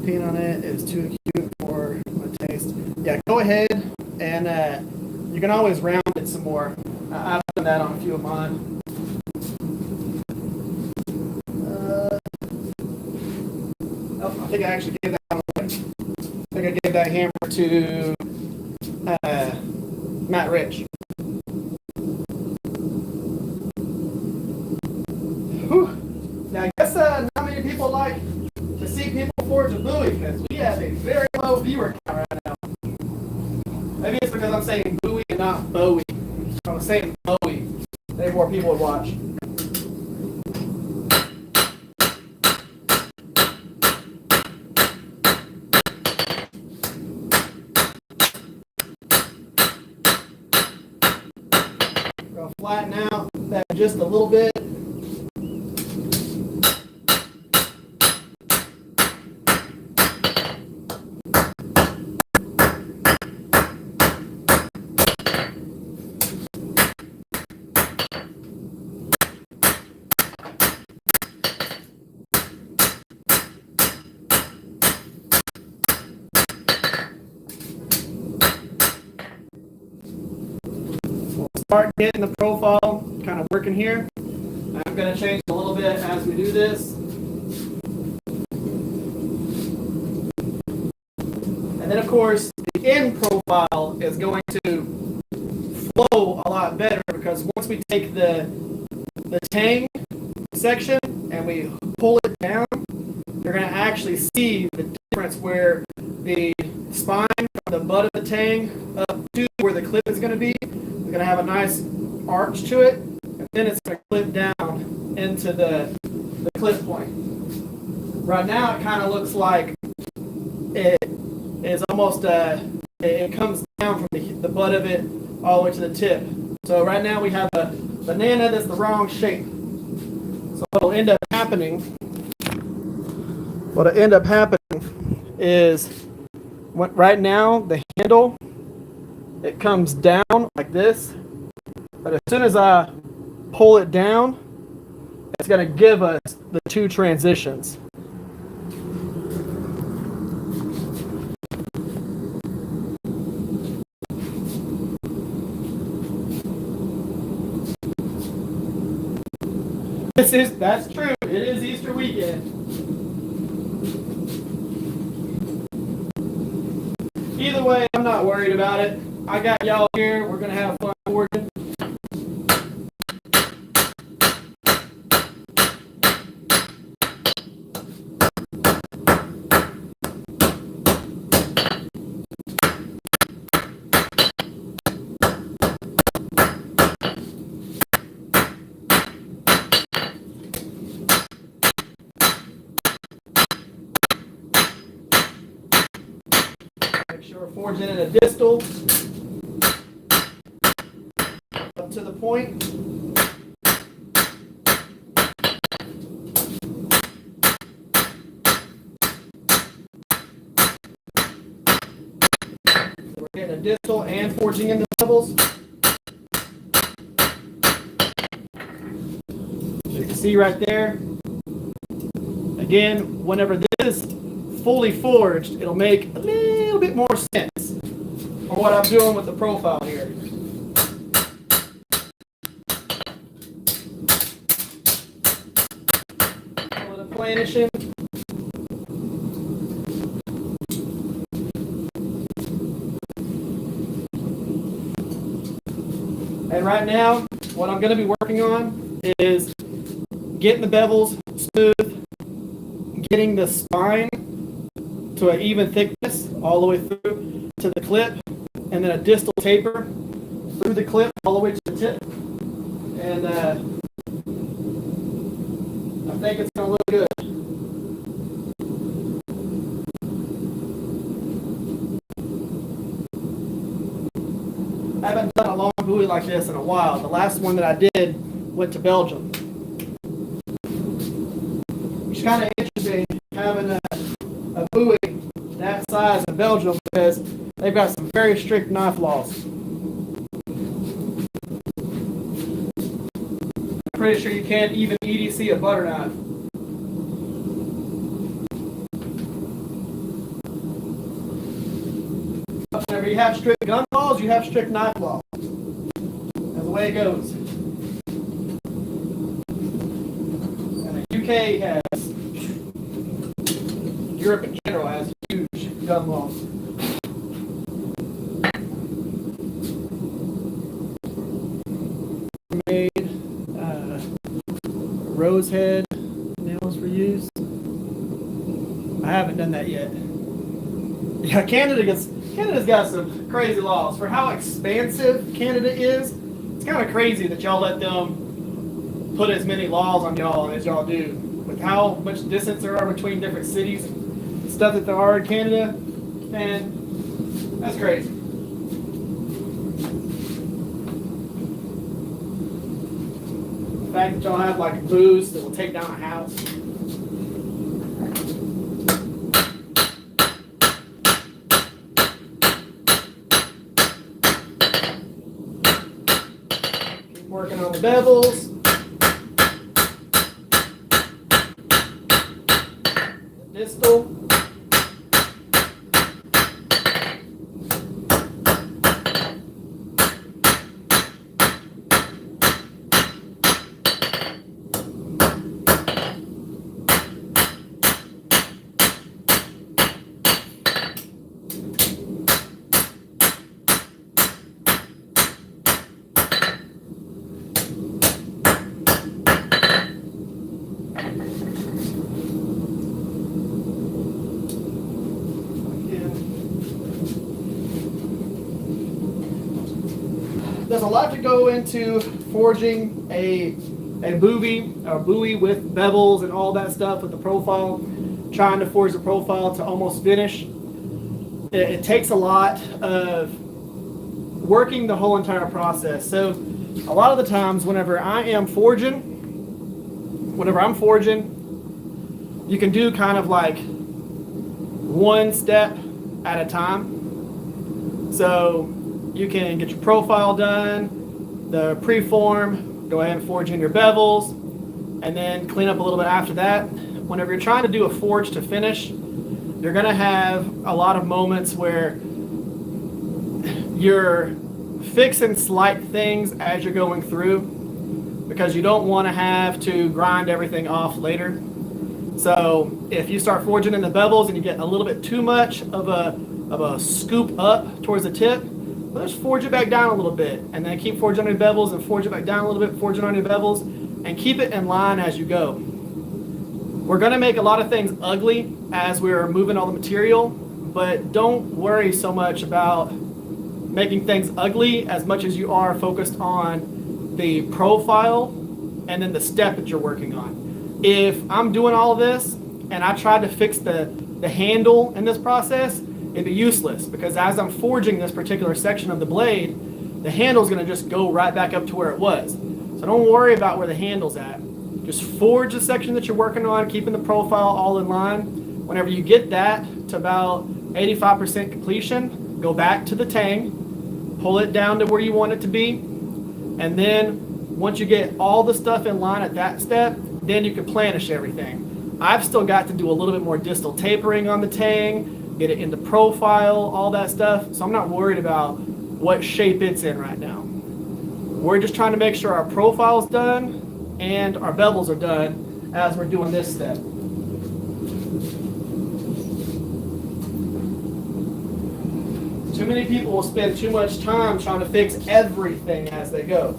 Peen on it is too acute for my taste. Yeah, go ahead and you can always round it some more. I've done that on a few of mine. I think I actually gave that one away. I think I gave that hammer to Matt Rich. Now, I guess not many people like to see people forge a buoy because we have a very low viewer count right now. Maybe it's because I'm saying buoy and not Bowie. If I was saying Bowie, maybe more people would watch. Go flatten out that just a little bit. Start getting the profile kind of working here. I'm going to change a little bit as we do this. And then, of course, the end profile is going to flow a lot better because once we take the tang section and we pull it down, you're going to actually see the difference where the spine from the butt of the tang up to where the clip is going to be. It's going to have a nice arch to it, and then it's going to clip down into the clip point. Right now, it kind of looks like it is almost it comes down from the butt of it all the way to the tip. So right now we have a banana that's the wrong shape. So what'll end up happening is right now the handle, it comes down like this, but as soon as I pull it down, it's going to give us the two transitions. That's true. It is Easter weekend. Either way, I'm not worried about it. I got y'all here. We're going to have fun forging. Make sure we're forging in a distal up to the point. So we're getting a distal and forging in the bevels. So you can see right there. Again, whenever this is fully forged, it'll make a little bit more sense for what I'm doing with the profile here. A little planishing. And right now, what I'm going to be working on is getting the bevels smooth, getting the spine to an even thickness all the way through to the clip, and then a distal taper through the clip all the way to the tip. And I think it's going to look good. I haven't done a long buoy like this in a while. The last one that I did went to Belgium. It's kind of interesting having a buoy that size in Belgium because they've got some very strict knife laws. I'm pretty sure you can't even EDC a butter knife. Whenever you have strict gun laws, you have strict knife laws. That's the way it goes. And the UK has, Europe in general has huge gun laws. Made rose head nails for use. I haven't done that yet. Yeah, Canada's got some crazy laws. For how expansive Canada is, it's kind of crazy that y'all let them put as many laws on y'all as y'all do. With how much distance there are between different cities and stuff that there are in Canada, man, that's crazy. The fact that y'all have like booze that will take down a house. Working on the bevels. Distal. There's a lot to go into forging a buoy with bevels and all that stuff with the profile, trying to forge the profile to almost finish. It takes a lot of working the whole entire process. So a lot of the times whenever I'm forging, you can do kind of like one step at a time. So you can get your profile done, the preform, go ahead and forge in your bevels, and then clean up a little bit after that. Whenever you're trying to do a forge to finish, you're going to have a lot of moments where you're fixing slight things as you're going through because you don't want to have to grind everything off later. So if you start forging in the bevels and you get a little bit too much of a scoop up towards the tip, well, just forge it back down a little bit, and then keep forging on your bevels and forge it back down a little bit, forging on your bevels, and keep it in line as you go. We're going to make a lot of things ugly as we're moving all the material, but don't worry so much about making things ugly as much as you are focused on the profile and then the step that you're working on. If I'm doing all of this and I try to fix the handle in this process, it'd be useless because as I'm forging this particular section of the blade, the handle's going to just go right back up to where it was. So don't worry about where the handle's at. Just forge the section that you're working on, keeping the profile all in line. Whenever you get that to about 85% completion, go back to the tang, pull it down to where you want it to be, and then once you get all the stuff in line at that step, then you can planish everything. I've still got to do a little bit more distal tapering on the tang, get it into profile, all that stuff. So I'm not worried about what shape it's in right now. We're just trying to make sure our profile's done and our bevels are done as we're doing this step. Too many people will spend too much time trying to fix everything as they go.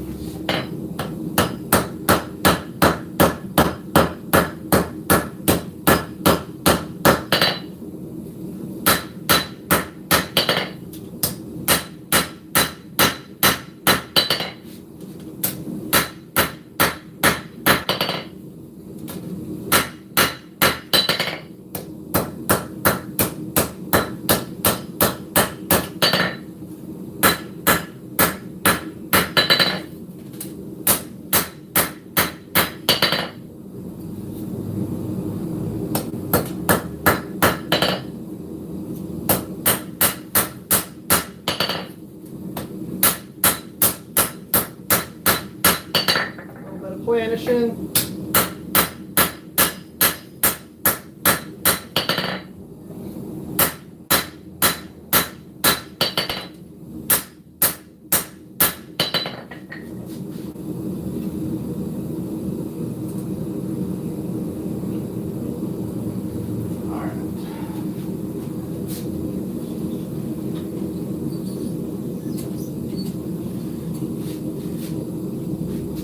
Planishing.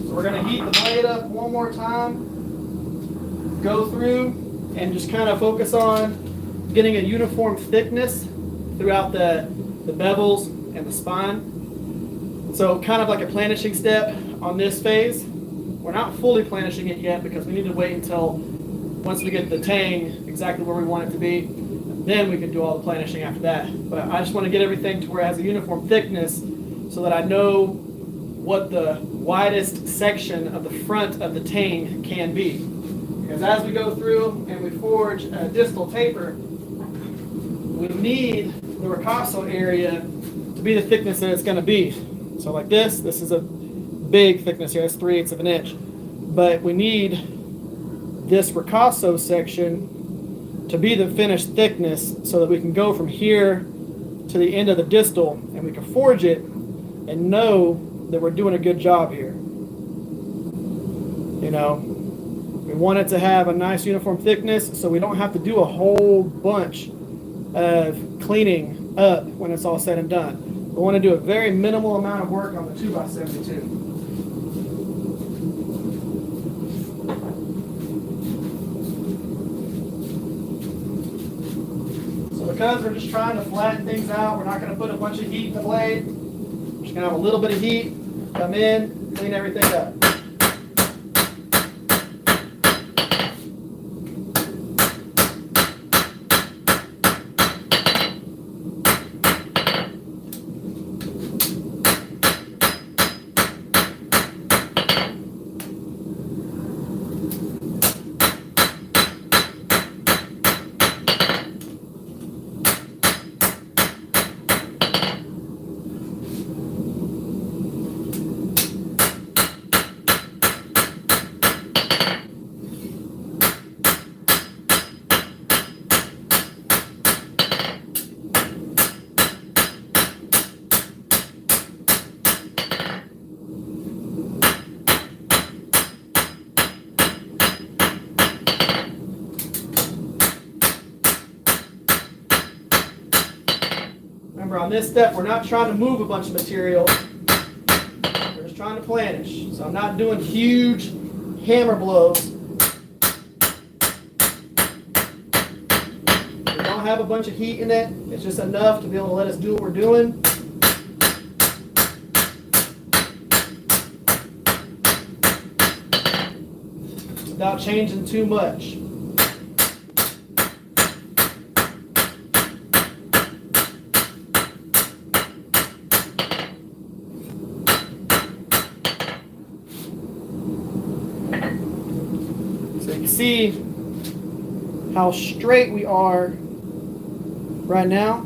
We're going to heat the blade up one more time, go through, and just kind of focus on getting a uniform thickness throughout the bevels and the spine. So kind of like a planishing step on this phase. We're not fully planishing it yet because we need to wait until once we get the tang exactly where we want it to be, then we can do all the planishing after that. But I just want to get everything to where it has a uniform thickness so that I know what the widest section of the front of the tang can be. Because as we go through and we forge a distal taper, we need the ricasso area to be the thickness that it's going to be. So like this is a big thickness here, that's 3/8 of an inch. But we need this ricasso section to be the finished thickness so that we can go from here to the end of the distal and we can forge it and know that we're doing a good job here. You know, we want it to have a nice uniform thickness so we don't have to do a whole bunch of cleaning up when it's all said and done. We want to do a very minimal amount of work on the 2x72. So because we're just trying to flatten things out, we're not going to put a bunch of heat in the blade. We're just going to have a little bit of heat, come in, clean everything up. Remember, on this step, we're not trying to move a bunch of material. We're just trying to planish. So I'm not doing huge hammer blows. We don't have a bunch of heat in it. It's just enough to be able to let us do what we're doing. Without changing too much. See how straight we are right now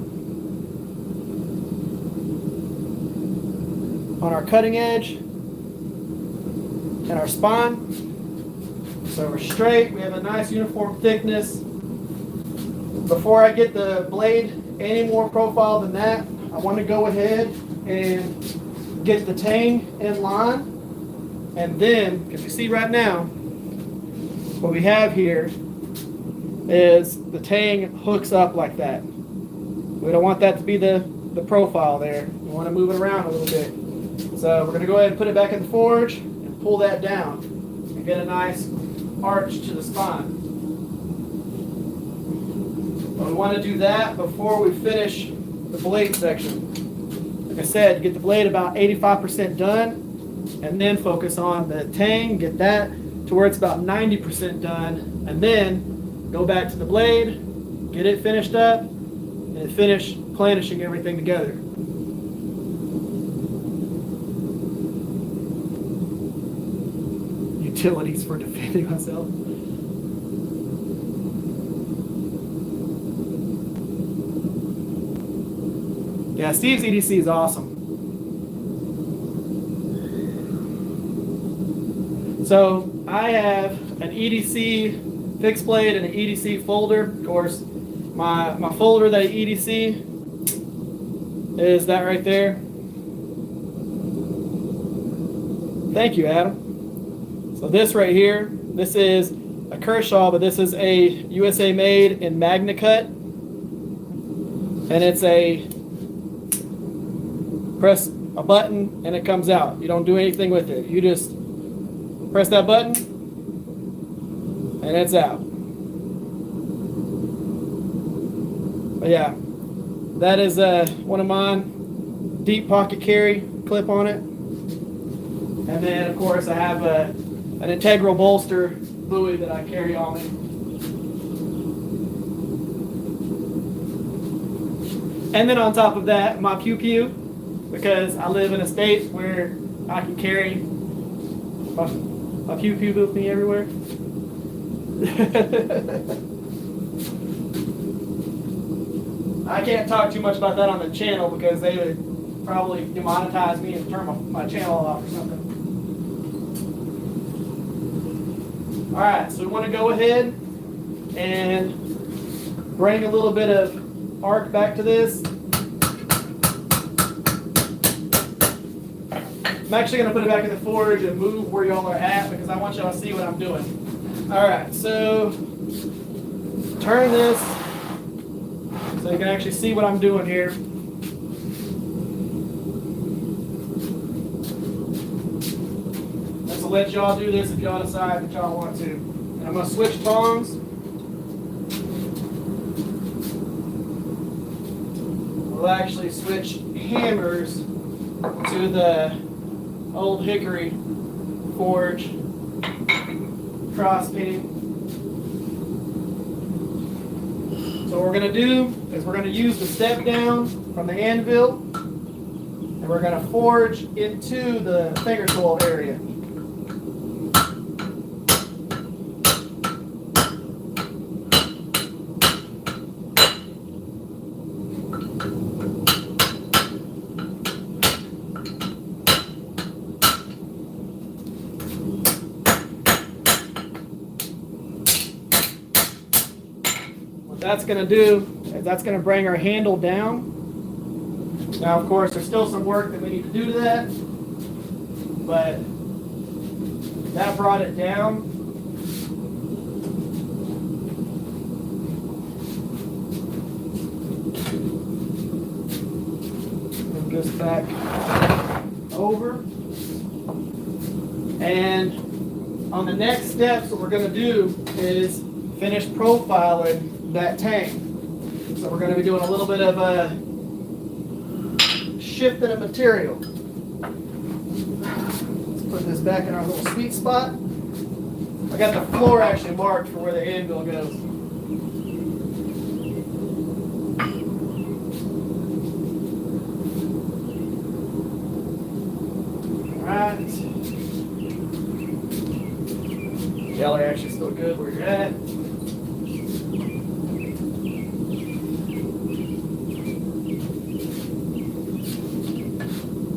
on our cutting edge and our spine. So we're straight, we have a nice uniform thickness. Before I get the blade any more profile than that, I want to go ahead and get the tang in line. And then, because you see right now, what we have here is the tang hooks up like that. We don't want that to be the profile there. We want to move it around a little bit. So we're going to go ahead and put it back in the forge and pull that down and get a nice arch to the spine. But we want to do that before we finish the blade section. Like I said, get the blade about 85% done and then focus on the tang, get that to where it's about 90% done, and then go back to the blade, get it finished up, and finish planishing everything together. Utilities for defending myself. Yeah, Steve's EDC is awesome. So I have an EDC fixed blade and an EDC folder. Of course, my folder that I EDC is that right there. Thank you, Adam. So this right here, this is a Kershaw, but this is a USA made in Magna Cut. And it's a press a button and it comes out. You don't do anything with it. You just press that button and it's out. But yeah, that is one of mine. Deep pocket carry clip on it. And then of course I have an integral bolster buoy that I carry on me. And then on top of that, my pew pew, because I live in a state where I can carry my pew pew with me everywhere. I can't talk too much about that on the channel because they would probably demonetize me and turn my channel off or something. Alright, so we want to go ahead and bring a little bit of arc back to this. I'm actually going to put it back in the forge and move where y'all are at because I want y'all to see what I'm doing. Alright, so turn this so you can actually see what I'm doing here. Let's let y'all do this if y'all decide that y'all want to. And I'm going to switch tongs. We'll actually switch hammers to the old hickory forge cross pitting. So what we're going to do is we're going to use the step down from the anvil and we're going to forge into the finger tool area. That's going to do is that's going to bring our handle down. Now, of course, there's still some work that we need to do to that, but that brought it down. Move this back over. And on the next steps, what we're going to do is finish profiling that tang. So we're going to be doing a little bit of a shifting of material. Let's put this back in our little sweet spot. I got the floor actually marked for where the anvil goes. Alright. Y'all are actually still good where you're at.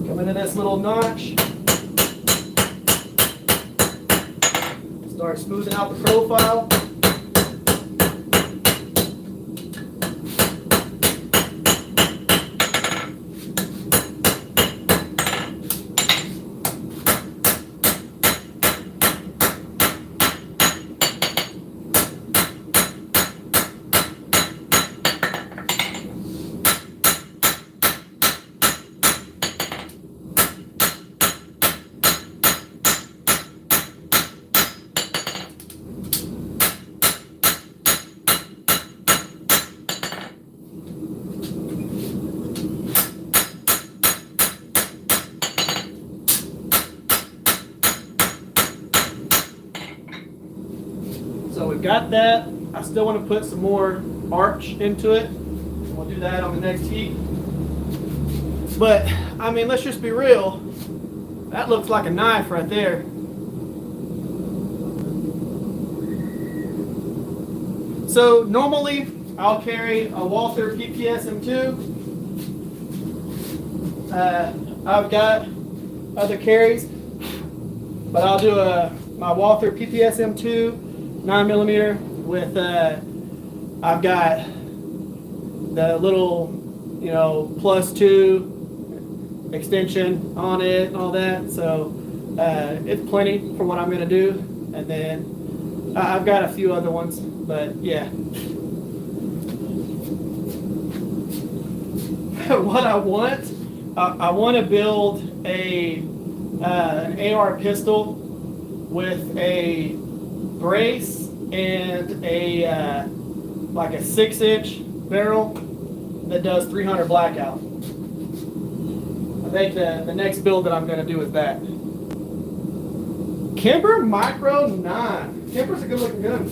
Come into this little notch. Start start smoothing out the profile. So we've got that. I still want to put some more arch into it. We'll do that on the next heat. But, I mean, let's just be real. That looks like a knife right there. So normally I'll carry a Walther PPS M2. I've got other carries, but I'll do my Walther PPS M2 9mm with I've got the little, you know, +2 extension on it and all that. So it's plenty for what I'm gonna do. And then I've got a few other ones, but yeah. What I want to build an AR pistol with a brace and a like a 6-inch barrel that does 300 blackout. I think the next build that I'm going to do is that. Kimber Micro 9. Kimber's a good looking gun.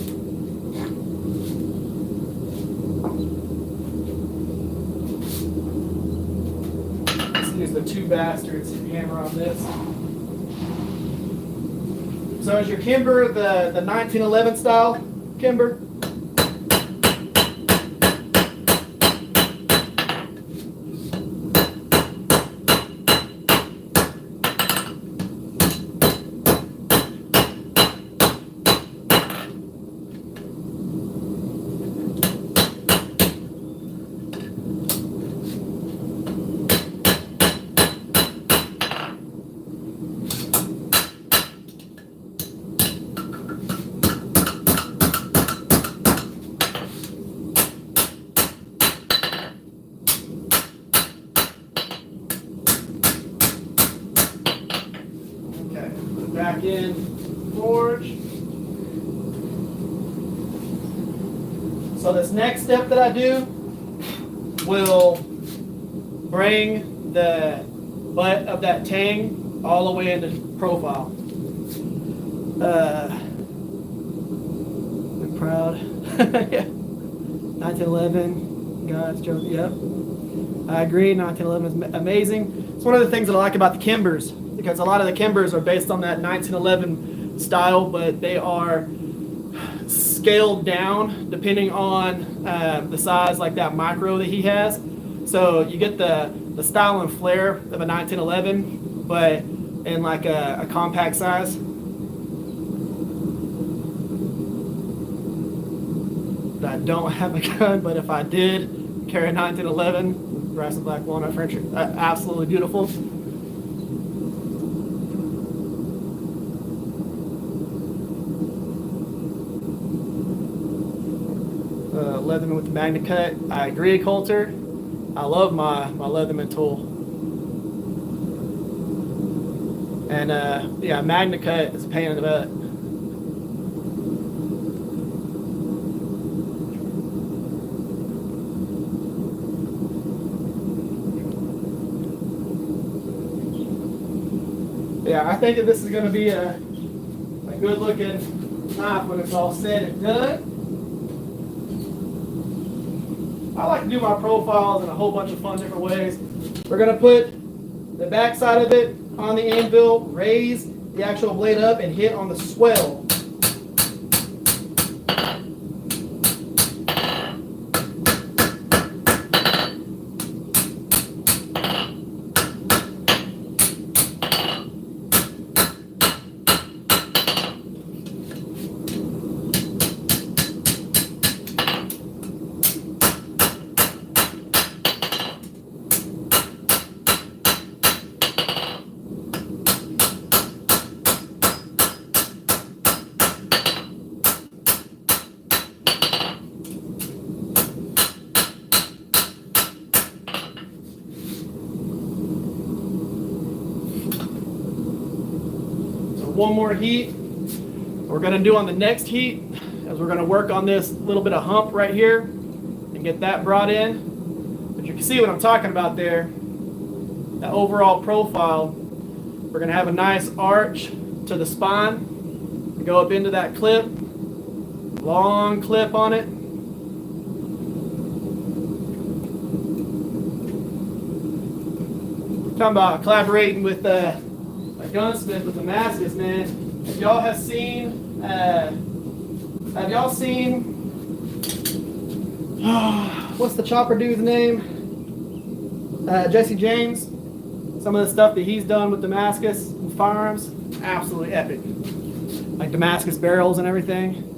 Let's use the two bastards hammer on this. So is your Kimber the 1911 style Kimber? Back in forge. So this next step that I do will bring the butt of that tang all the way into profile. I'm proud. Yeah. 1911, God's joke. Yep. I agree. 1911 is amazing. It's one of the things that I like about the Kimbers, because a lot of the Kimbers are based on that 1911 style, but they are scaled down depending on the size, like that micro that he has. So you get the style and flair of a 1911, but in like a compact size. I don't have a gun, but if I did carry a 1911, brass and black walnut French, absolutely beautiful. 11 with the Magna Cut. I agree, Coulter. I love my Leatherman tool. And yeah, Magna Cut is a pain in the butt. Yeah, I think that this is going to be a good looking knife when it's all said and done. I like to do my profiles in a whole bunch of fun different ways. We're going to put the back side of it on the anvil, raise the actual blade up, and hit on the swell. one more heat. What we're going to do on the next heat is we're going to work on this little bit of hump right here and get that brought in. But you can see what I'm talking about there. That overall profile, we're going to have a nice arch to the spine. Go up into that clip, long clip on it. Talking about collaborating with a gunsmith with Damascus, man. If y'all have seen, what's the chopper dude's name? Jesse James. Some of the stuff that he's done with Damascus and firearms, absolutely epic. Like Damascus barrels and everything.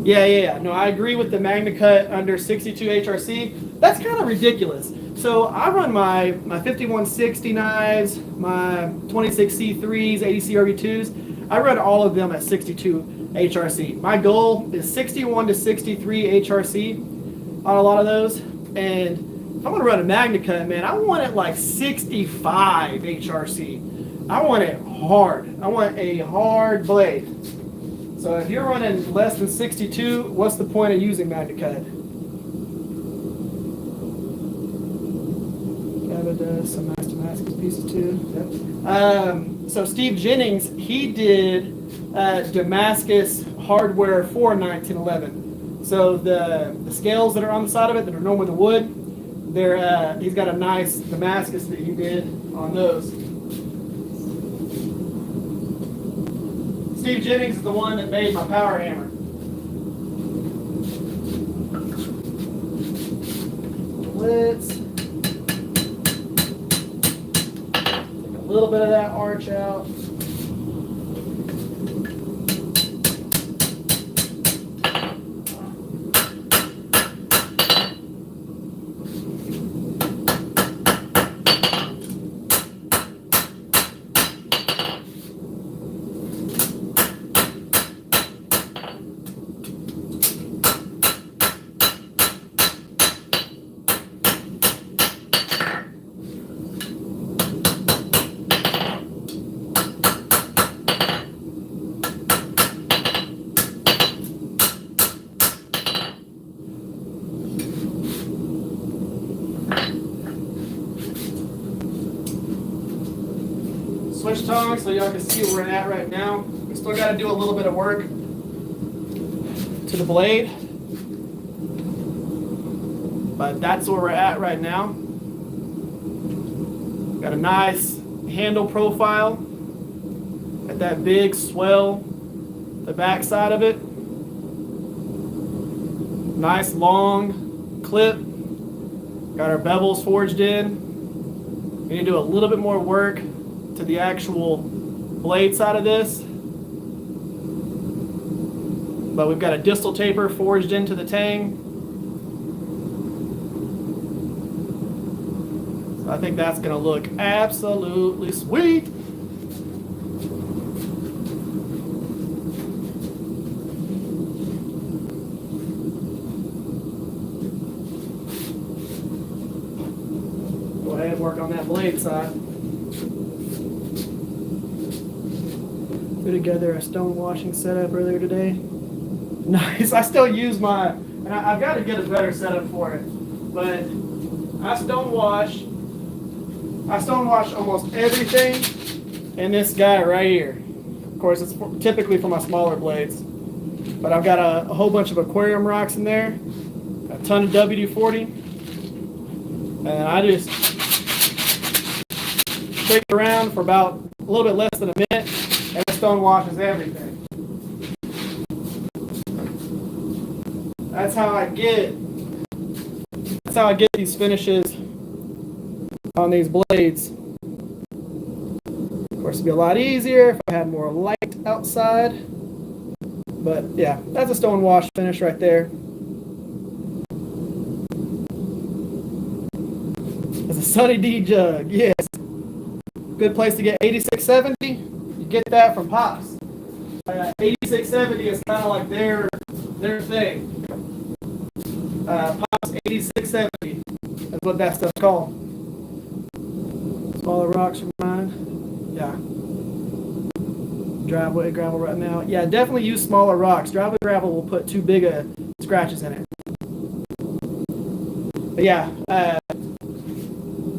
Yeah. No, I agree with the Magna Cut under 62 HRC. That's kind of ridiculous. So I run my 5160 knives, my 26C3s, 80 CRV2s. I run all of them at 62 HRC. My goal is 61 to 63 HRC on a lot of those. And if I'm going to run a Magna Cut, man, I want it like 65 HRC. I want it hard. I want a hard blade. So if you're running less than 62, what's the point of using Magna Cut? Does some nice Damascus pieces too. Yep. So Steve Jennings, he did Damascus hardware for 1911. So the scales that are on the side of it that are normally the wood, he's got a nice Damascus that he did on those. Steve Jennings is the one that made my power hammer. Let's take a little bit of that arch out. Switch tongs so y'all can see where we're at right now. We still got to do a little bit of work to the blade, but that's where we're at right now. Got a nice handle profile at that big swell, the back side of it. Nice long clip. Got our bevels forged in. We need to do a little bit more work to the actual blade side of this, but we've got a distal taper forged into the tang, so I think that's going to look absolutely sweet. Go ahead and work on that blade side. Put together a stone washing setup earlier today. Nice. I still use and I've got to get a better setup for it. But I stone wash almost everything in this guy right here. Of course, it's typically for my smaller blades. But I've got a whole bunch of aquarium rocks in there, a ton of WD-40, and I just shake it around for about a little bit less than a minute. And the stone washes everything. That's how I get these finishes on these blades. Of course, it'd be a lot easier if I had more light outside. But yeah, that's a stone wash finish right there. That's a Sunny D jug, yes. Good place to get 8670. Get that from Pops. 8670 is kind of like their thing. Pops 8670. what that stuff's called. Smaller rocks are mine. Yeah. Driveway gravel right now. Yeah, definitely use smaller rocks. Driveway gravel will put too big of scratches in it. But yeah,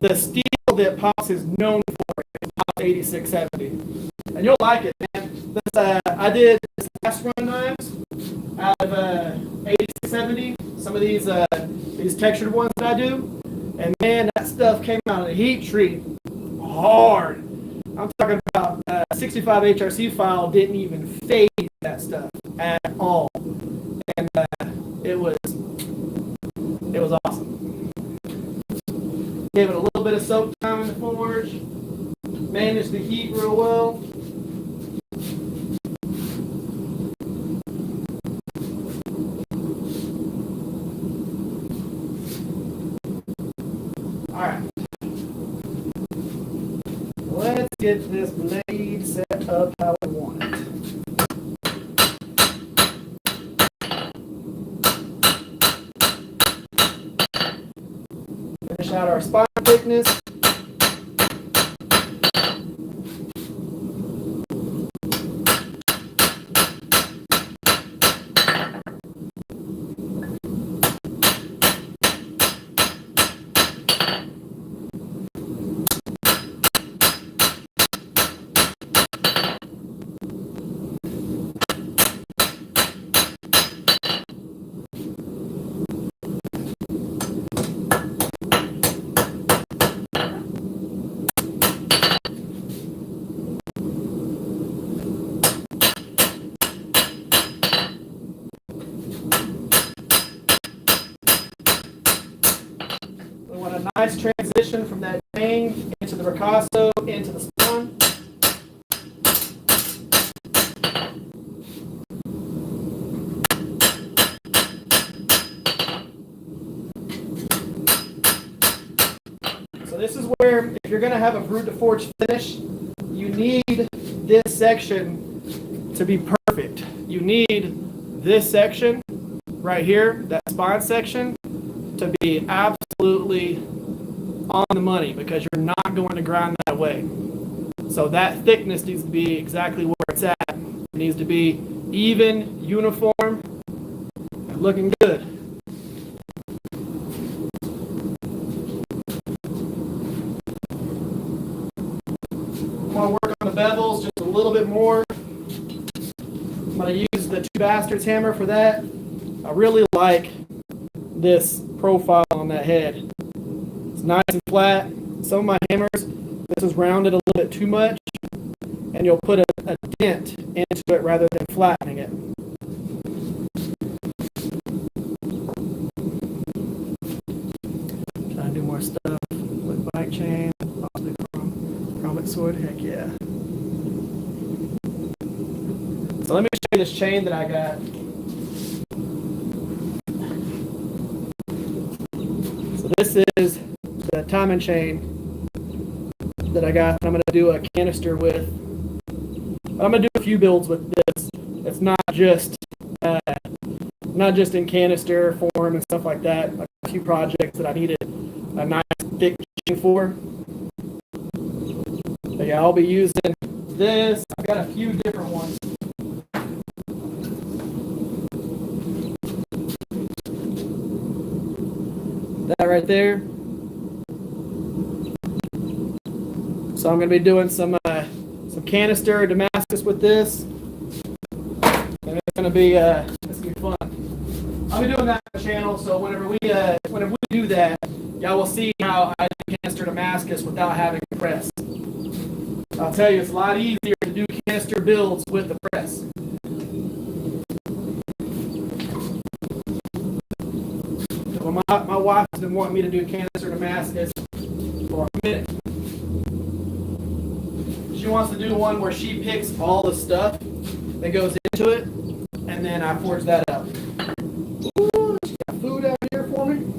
the steel that Pops is known for is Pops 8670. And you'll like it, man. This, I did this last run knives out of 8670. Some of these textured ones that I do. And man, that stuff came out of the heat treat hard. I'm talking about 65 HRC file didn't even fade that stuff at all. And it was awesome. Gave it a little bit of soak time in the forge. Managed the heat real well. Alright. Let's get this blade set up how I want it. Finish out our spine thickness. Nice transition from that chain into the ricasso into the spawn. So this is where, if you're going to have a brute to forge finish, you need this section to be perfect. You need this section right here, that spine section, to be absolutely on the money, because you're not going to grind that away. So that thickness needs to be exactly where it's at. It needs to be even, uniform, and looking good. I'm going to work on the bevels just a little bit more. I'm going to use the Two Bastards hammer for that. I really like this profile on that head. It's nice and flat. Some of my hammers, this is rounded a little bit too much, and you'll put a dent into it rather than flattening it. Trying to do more stuff with bike chain, possibly chromic sword. Heck yeah. So let me show you this chain that I got. So this is the timing chain that I got. I'm going to do a canister with. I'm going to do a few builds with this. It's not just in canister form and stuff like that. Like a few projects that I needed a nice thick chain for. But yeah, I'll be using this. I've got a few different ones. That right there. So I'm going to be doing some canister Damascus with this, and it's going to be fun. I'll be doing that on the channel. So whenever we do that, y'all will see how I do canister Damascus without having to press. I'll tell you, it's a lot easier to do canister builds with the press. So my wife has been wanting me to do canister Damascus for a minute. She wants to do one where she picks all the stuff that goes into it, and then I forge that up. Ooh, she got food out here for me.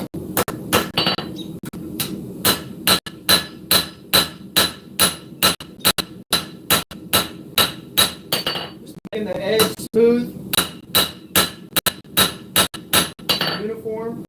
Just making the edge smooth, uniform.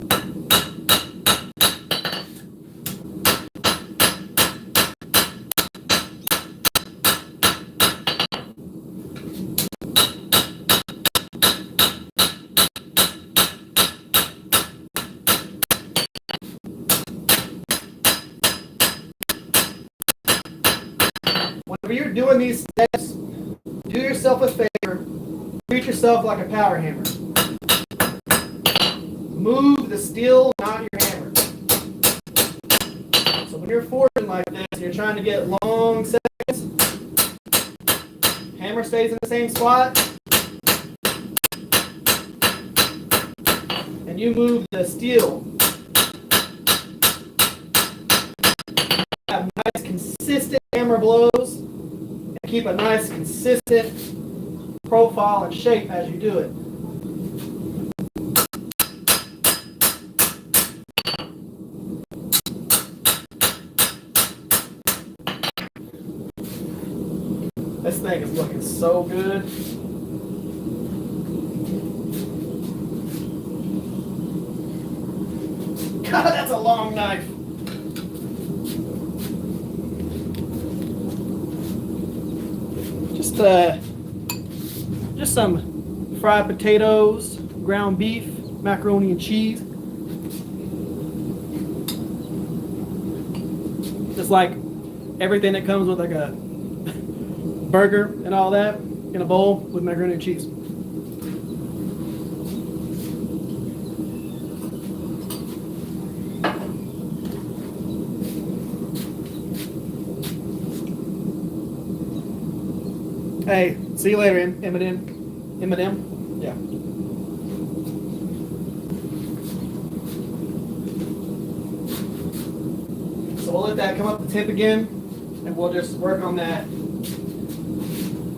doing these steps, do yourself a favor, treat yourself like a power hammer. Move the steel, not your hammer. So when you're forging like this and you're trying to get long seconds, hammer stays in the same spot, and you move the steel. Have nice consistent hammer blows and keep a nice consistent profile and shape as you do it. This thing is looking so good. God, that's a long knife. Just some fried potatoes, ground beef, macaroni and cheese. Just like everything that comes with like a burger and all that in a bowl with macaroni and cheese. Hey, see you later, Eminem. Yeah. So we'll let that come up the tip again, and we'll just work on that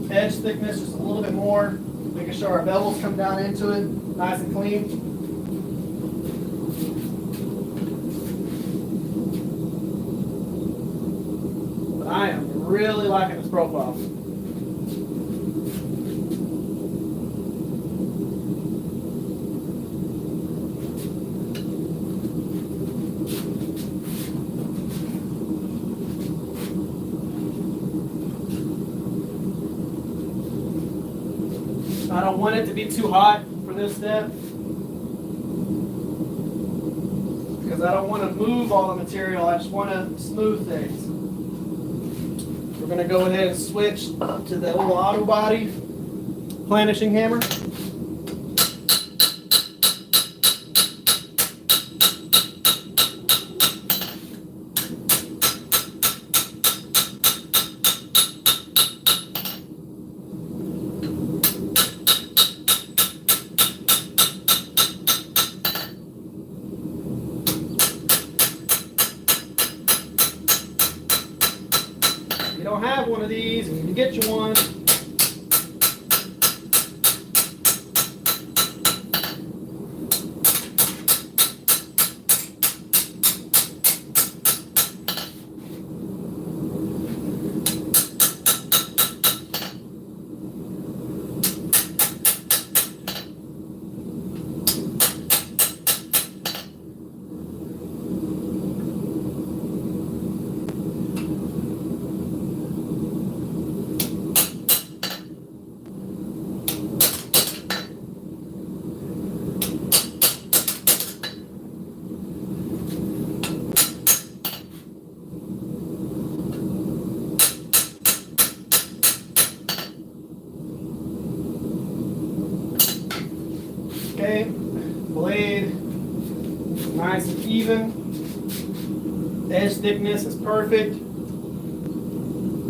edge thickness just a little bit more, making sure our bevels come down into it nice and clean. But I am really liking this profile. I don't want it to be too hot for this step because I don't want to move all the material. I just want to smooth things. We're going to go ahead and switch to the little auto body planishing hammer. If you don't have one of these, you need to get you one. Okay, blade nice and even. Edge thickness is perfect.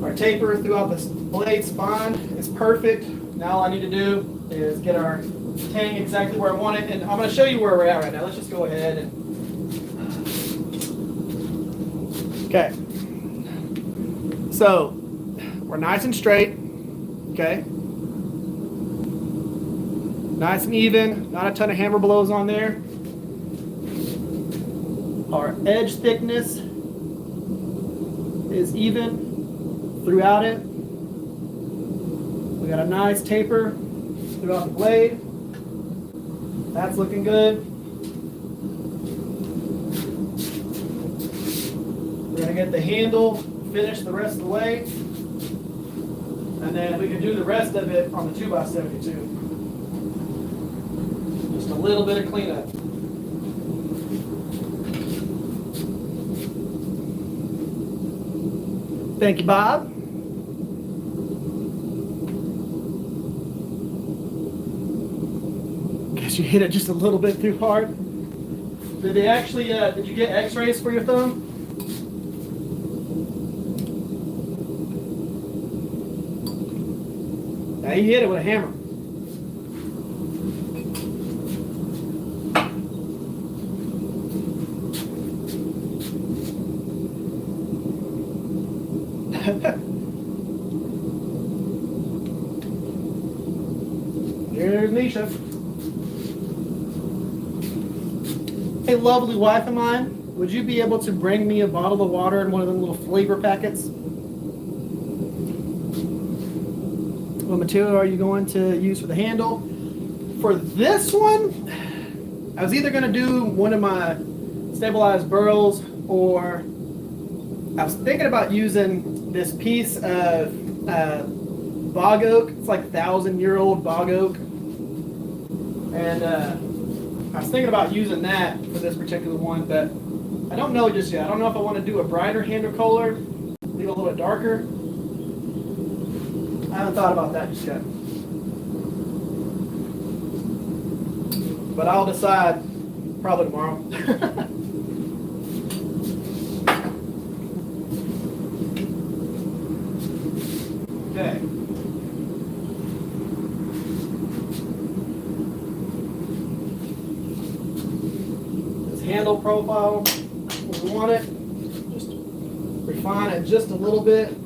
Our taper throughout the blade spine is perfect. Now all I need to do is get our tang exactly where I want it, and I'm going to show you where we're at right now. Let's just go ahead and okay. So we're nice and straight. Okay. Nice and even, not a ton of hammer blows on there. Our edge thickness is even throughout it. We got a nice taper throughout the blade. That's looking good. We're going to get the handle finished the rest of the way. And then we can do the rest of it on the 2x72. Just a little bit of cleanup. Thank you, Bob. guess you hit it just a little bit too hard. Did they actually, did you get x-rays for your thumb? Now he hit it with a hammer. Here's Nisha. Hey, lovely wife of mine, would you be able to bring me a bottle of water and one of them little flavor packets? What material are you going to use for the handle? For this one, I was either going to do one of my stabilized burls, or I was thinking about using this piece of bog oak. It's like 1,000-year-old bog oak. And I was thinking about using that for this particular one, but I don't know just yet. I don't know if I want to do a brighter handle color, leave it a little bit darker. I haven't thought about that just yet. But I'll decide probably tomorrow. Okay. This handle profile, we want it. Just refine it just a little bit.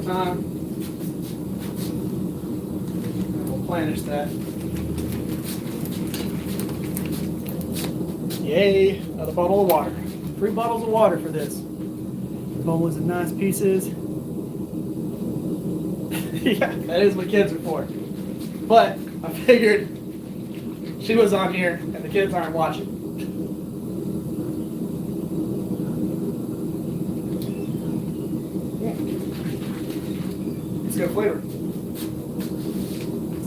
Time. And we'll planish that. Yay, another bottle of water. 3 bottles of water for this. Bowls in nice pieces. Yeah, that is what kids are for. But I figured she was on here and the kids aren't watching. Good flavor.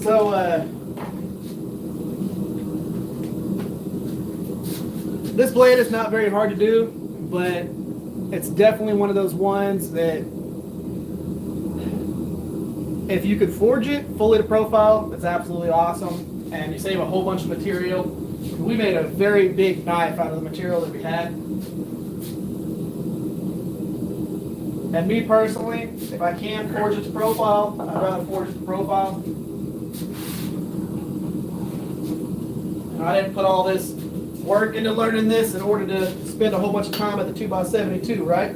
So this blade is not very hard to do, but it's definitely one of those ones that if you could forge it fully to profile, that's absolutely awesome, and you save a whole bunch of material. We made a very big knife out of the material that we had. And me personally, if I can forge it to profile, I'd rather forge it to profile. And I didn't put all this work into learning this in order to spend a whole bunch of time at the 2x72, right?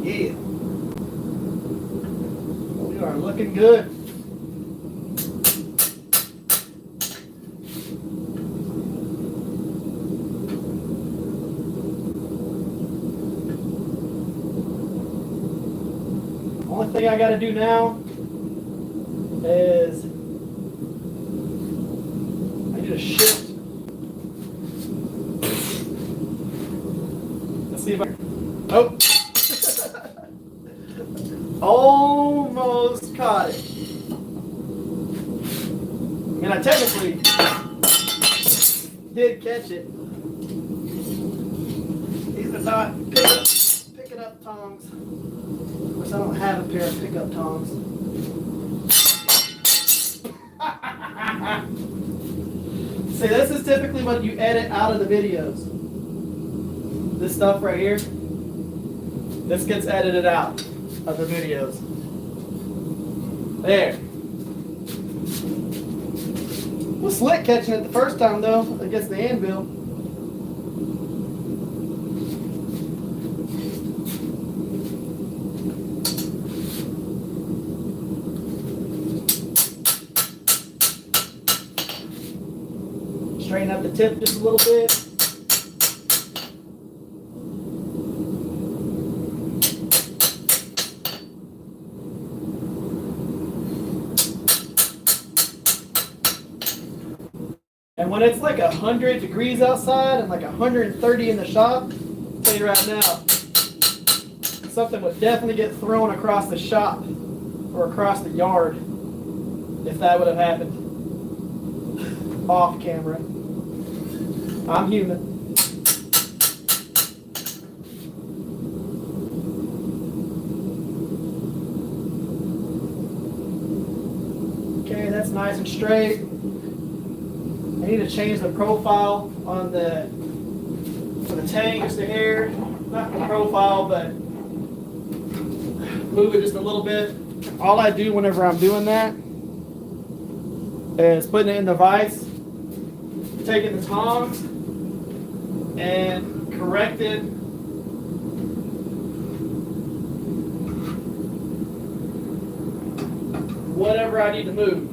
Yeah. We are looking good. Only thing I got to do now is I need to shift. Let's see if I can. Oh. Almost caught it. I mean, I technically did catch it. These are not picking up tongs. Of course, I don't have a pair of pickup tongs. See, this is typically what you edit out of the videos. This stuff right here, this gets edited out of the videos. There. Was slick catching it the first time though, against the anvil. Straighten up the tip just a little bit. And when it's like 100 degrees outside and like 130 in the shop, I'll tell you right now, something would definitely get thrown across the shop or across the yard if that would have happened off camera. I'm human. Okay, that's nice and straight. I need to change the profile on for the tank, just the hair, not the profile, but move it just a little bit. All I do whenever I'm doing that is putting it in the vise, taking the tongs, and correcting whatever I need to move.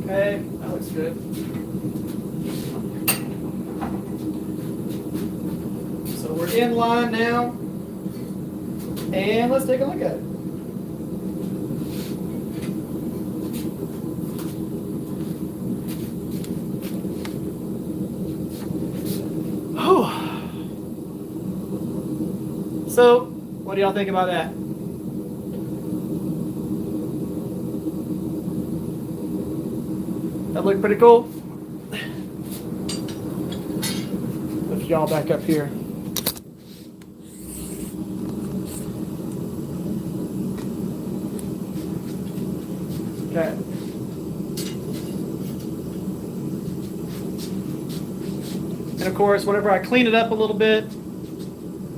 Okay, that looks good. So we're in line now, and let's take a look at it. Oh. So, what do y'all think about that? That look pretty cool. Lift y'all back up here. Okay. And of course, whenever I clean it up a little bit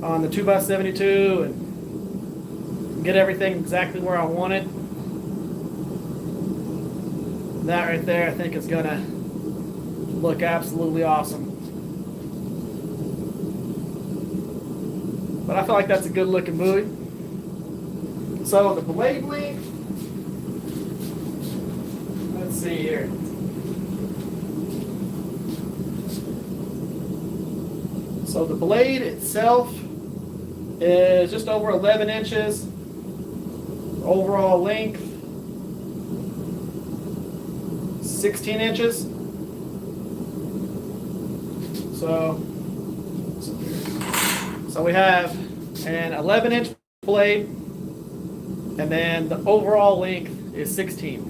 on the 2x72 and get everything exactly where I want it, that right there, I think is gonna look absolutely awesome. But I feel like that's a good looking buoy. So the blade length, let's see here. So the blade itself is just over 11 inches. Overall length, 16 inches. So we have an 11-inch blade, and then the overall length is 16.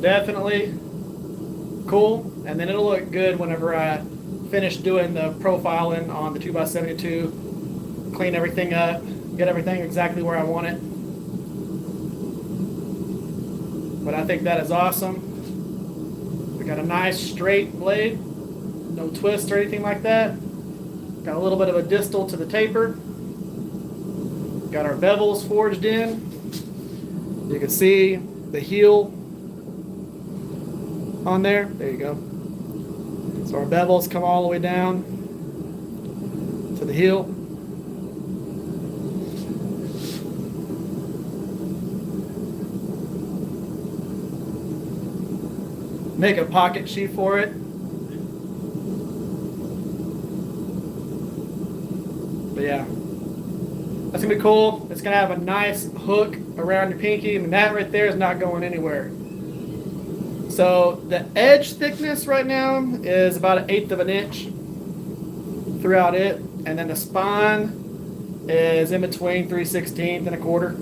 definitely cool, and then it'll look good whenever I finish doing the profiling on the 2x72, clean everything up, get everything exactly where I want it. But I think that is awesome. We got a nice straight blade, no twist or anything like that. Got a little bit of a distal to the taper. Got our bevels forged in. You can see the heel on there. There you go. So our bevels come all the way down to the heel. Make a pocket sheath for it. But yeah, that's gonna be cool. It's gonna have a nice hook around your pinky, and that right there is not going anywhere. So the edge thickness right now is about 1/8 of an inch throughout it, and then the spine is in between 3/16 and 1/4.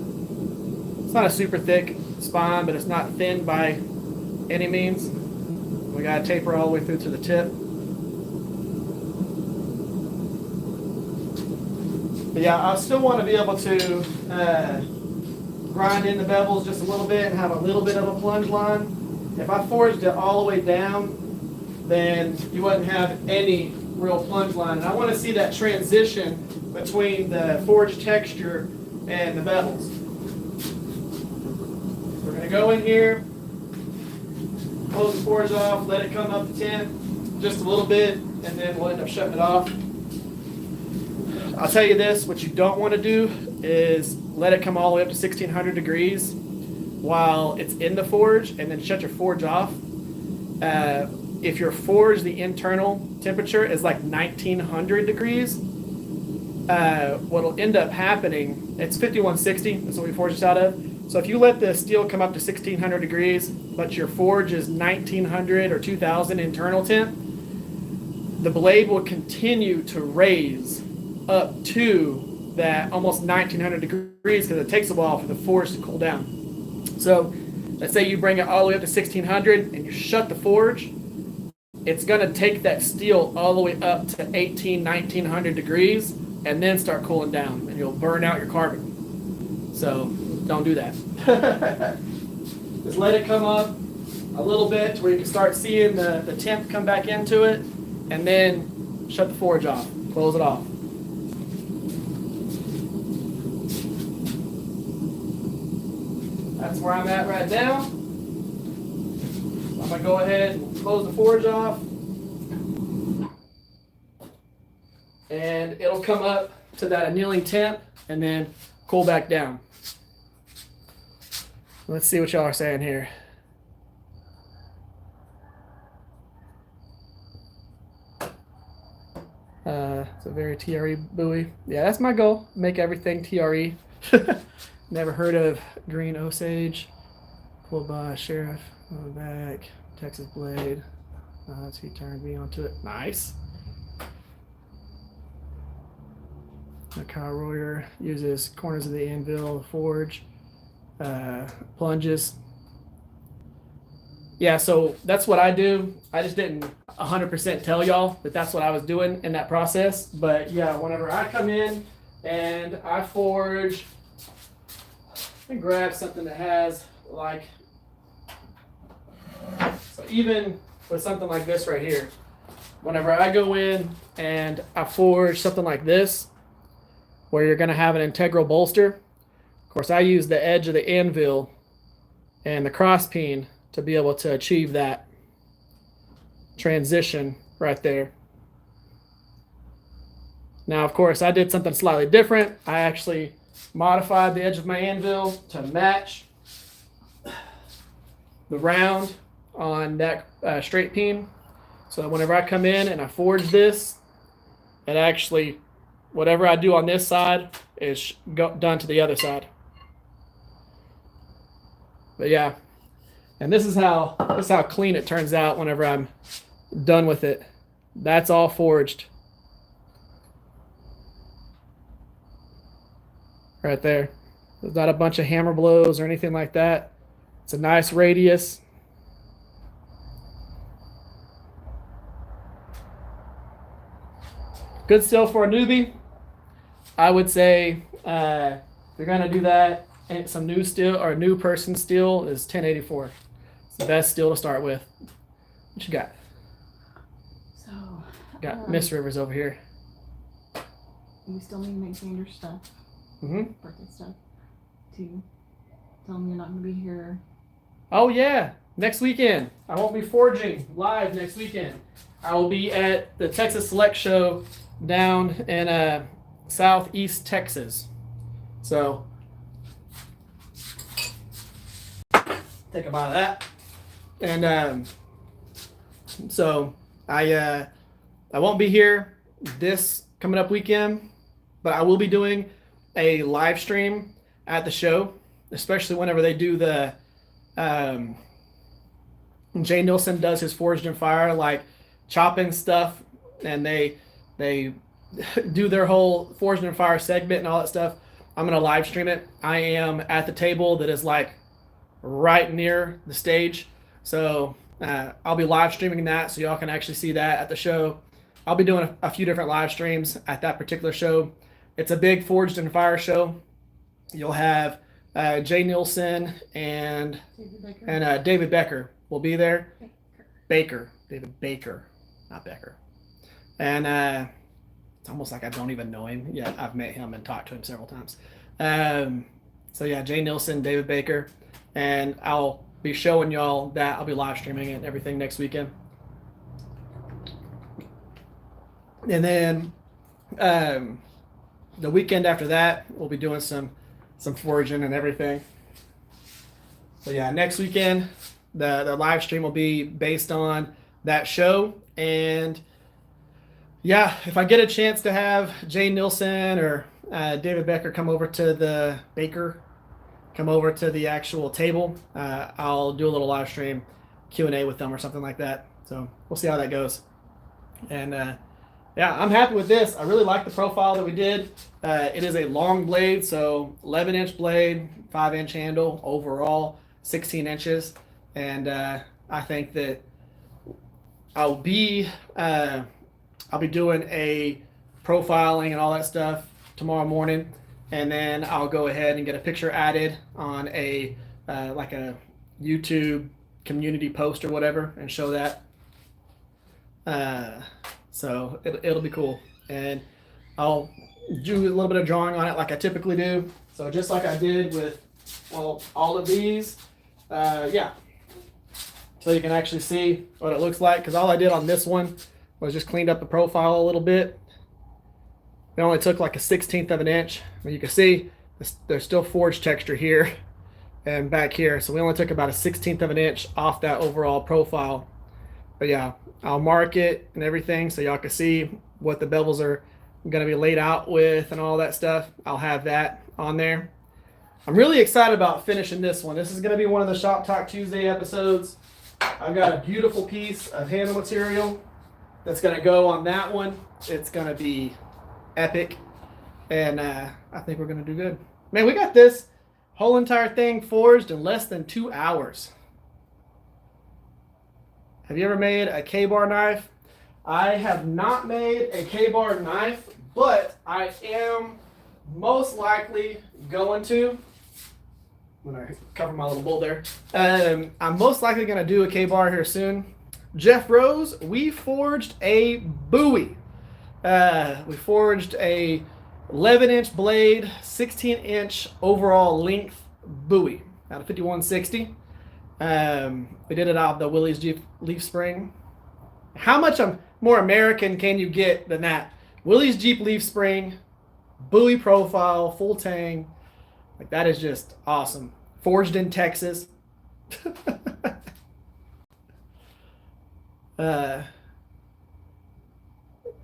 It's not a super thick spine, but it's not thin by any means. We gotta taper all the way through to the tip. But yeah, I still want to be able to grind in the bevels just a little bit and have a little bit of a plunge line. If I forged it all the way down, then you wouldn't have any real plunge line. And I want to see that transition between the forged texture and the bevels. We're going to go in here, close the forge off, let it come up to 10 just a little bit, and then we'll end up shutting it off. I'll tell you this, what you don't want to do is let it come all the way up to 1600 degrees while it's in the forge, and then shut your forge off. If your forge, the internal temperature is like 1900 degrees, what'll end up happening, it's 5160, that's what we forged this out of. So if you let the steel come up to 1600 degrees, but your forge is 1900 or 2000 internal temp, the blade will continue to raise up to that almost 1900 degrees because it takes a while for the forge to cool down. So let's say you bring it all the way up to 1600 and you shut the forge, it's going to take that steel all the way up to 1900 degrees and then start cooling down, and you'll burn out your carbon. So don't do that. Just let it come up a little bit to where you can start seeing the temp come back into it, and then shut the forge off, close it off. That's where I'm at right now. I'm going to go ahead and close the forge off. And it'll come up to that annealing temp and then cool back down. Let's see what y'all are saying here. It's a very TRE buoy. Yeah, that's my goal. Make everything TRE. Never heard of green Osage. Pulled by Sheriff on the back. Texas blade. He turned me onto it. Nice. Kyle Royer uses corners of the anvil, forge, plunges. Yeah, so that's what I do. I just didn't 100% tell y'all that that's what I was doing in that process. But yeah, whenever I come in and I forge, let me grab something that has like, so even with something like this right here, whenever I go in and I forge something like this, where you're going to have an integral bolster, of course I use the edge of the anvil and the cross peen to be able to achieve that transition right there. Now, of course, I did something slightly different. I actually modified the edge of my anvil to match the round on that straight peen. So whenever I come in and I forge this, it actually, whatever I do on this side is done to the other side. But yeah, and this is how clean it turns out whenever I'm done with it. That's all forged. Right there. There's not a bunch of hammer blows or anything like that. It's a nice radius. good steel for a newbie. I would say if you're gonna do that, and some new steel or new person steel is 1084. It's the best steel to start with. What you got? So Got Miss Rivers over here. we still need to make Xander's stuff, birthday stuff, to tell him you're not going to be here. Oh yeah, next weekend. I won't be forging live next weekend. I will be at the Texas Select Show down in Southeast Texas. So take a bite of that. And so I won't be here this coming up weekend, but I will be doing a live stream at the show, especially whenever they do the Jay Nielsen does his Forged in Fire, like chopping stuff, and they do their whole Forged in Fire segment and all that stuff. I'm gonna live stream it. I am at the table that is like right near the stage, so I'll be live streaming that, so y'all can actually see that at the show. I'll be doing a few different live streams at that particular show. It's a big Forged in Fire show. You'll have Jay Nielsen and David Becker will be there. David Baker, not Becker. And it's almost like I don't even know him yet. I've met him and talked to him several times. So yeah, Jay Nielsen, David Baker, and I'll be showing y'all that. I'll be live streaming it and everything next weekend. And then the weekend after that, we'll be doing some foraging and everything. So yeah, next weekend, the live stream will be based on that show. And yeah, if I get a chance to have Jay Nielsen or David Becker come over to the actual table, I'll do a little live stream Q&A with them or something like that. So we'll see how that goes. And yeah, I'm happy with this. I really like the profile that we did. It is a long blade, so 11-inch blade, 5-inch handle, overall 16 inches. And I think that I'll be doing a profiling and all that stuff tomorrow morning, and then I'll go ahead and get a picture added on a like a YouTube community post or whatever and show that. So it'll be cool, and I'll do a little bit of drawing on it like I typically do. So just like I did with all of these, yeah. So you can actually see what it looks like, because all I did on this one was just cleaned up the profile a little bit. It only took like a 1/16 of an inch. You can see there's still forged texture here and back here. So we only took about a 1/16 of an inch off that overall profile. But yeah, I'll mark it and everything so y'all can see what the bevels are going to be laid out with and all that stuff. I'll have that on there. I'm really excited about finishing this one. This is going to be one of the Shop Talk Tuesday episodes. I've got a beautiful piece of handle material that's going to go on that one. It's going to be epic, and I think we're going to do good. Man, we got this whole entire thing forged in less than 2 hours. Have you ever made a K-bar knife? I have not made a K-bar knife, but I am most likely going to. I'm going to cover my little bowl there. I'm most likely going to do a K-bar here soon. Jeff Rose, we forged a buoy. We forged a 11-inch blade, 16-inch overall length buoy out of 5160. We did it out of the Willys Jeep leaf spring. How much more American can you get than that? Willys Jeep leaf spring, buoy profile, full tang. Like, that is just awesome. Forged in Texas. Yeah,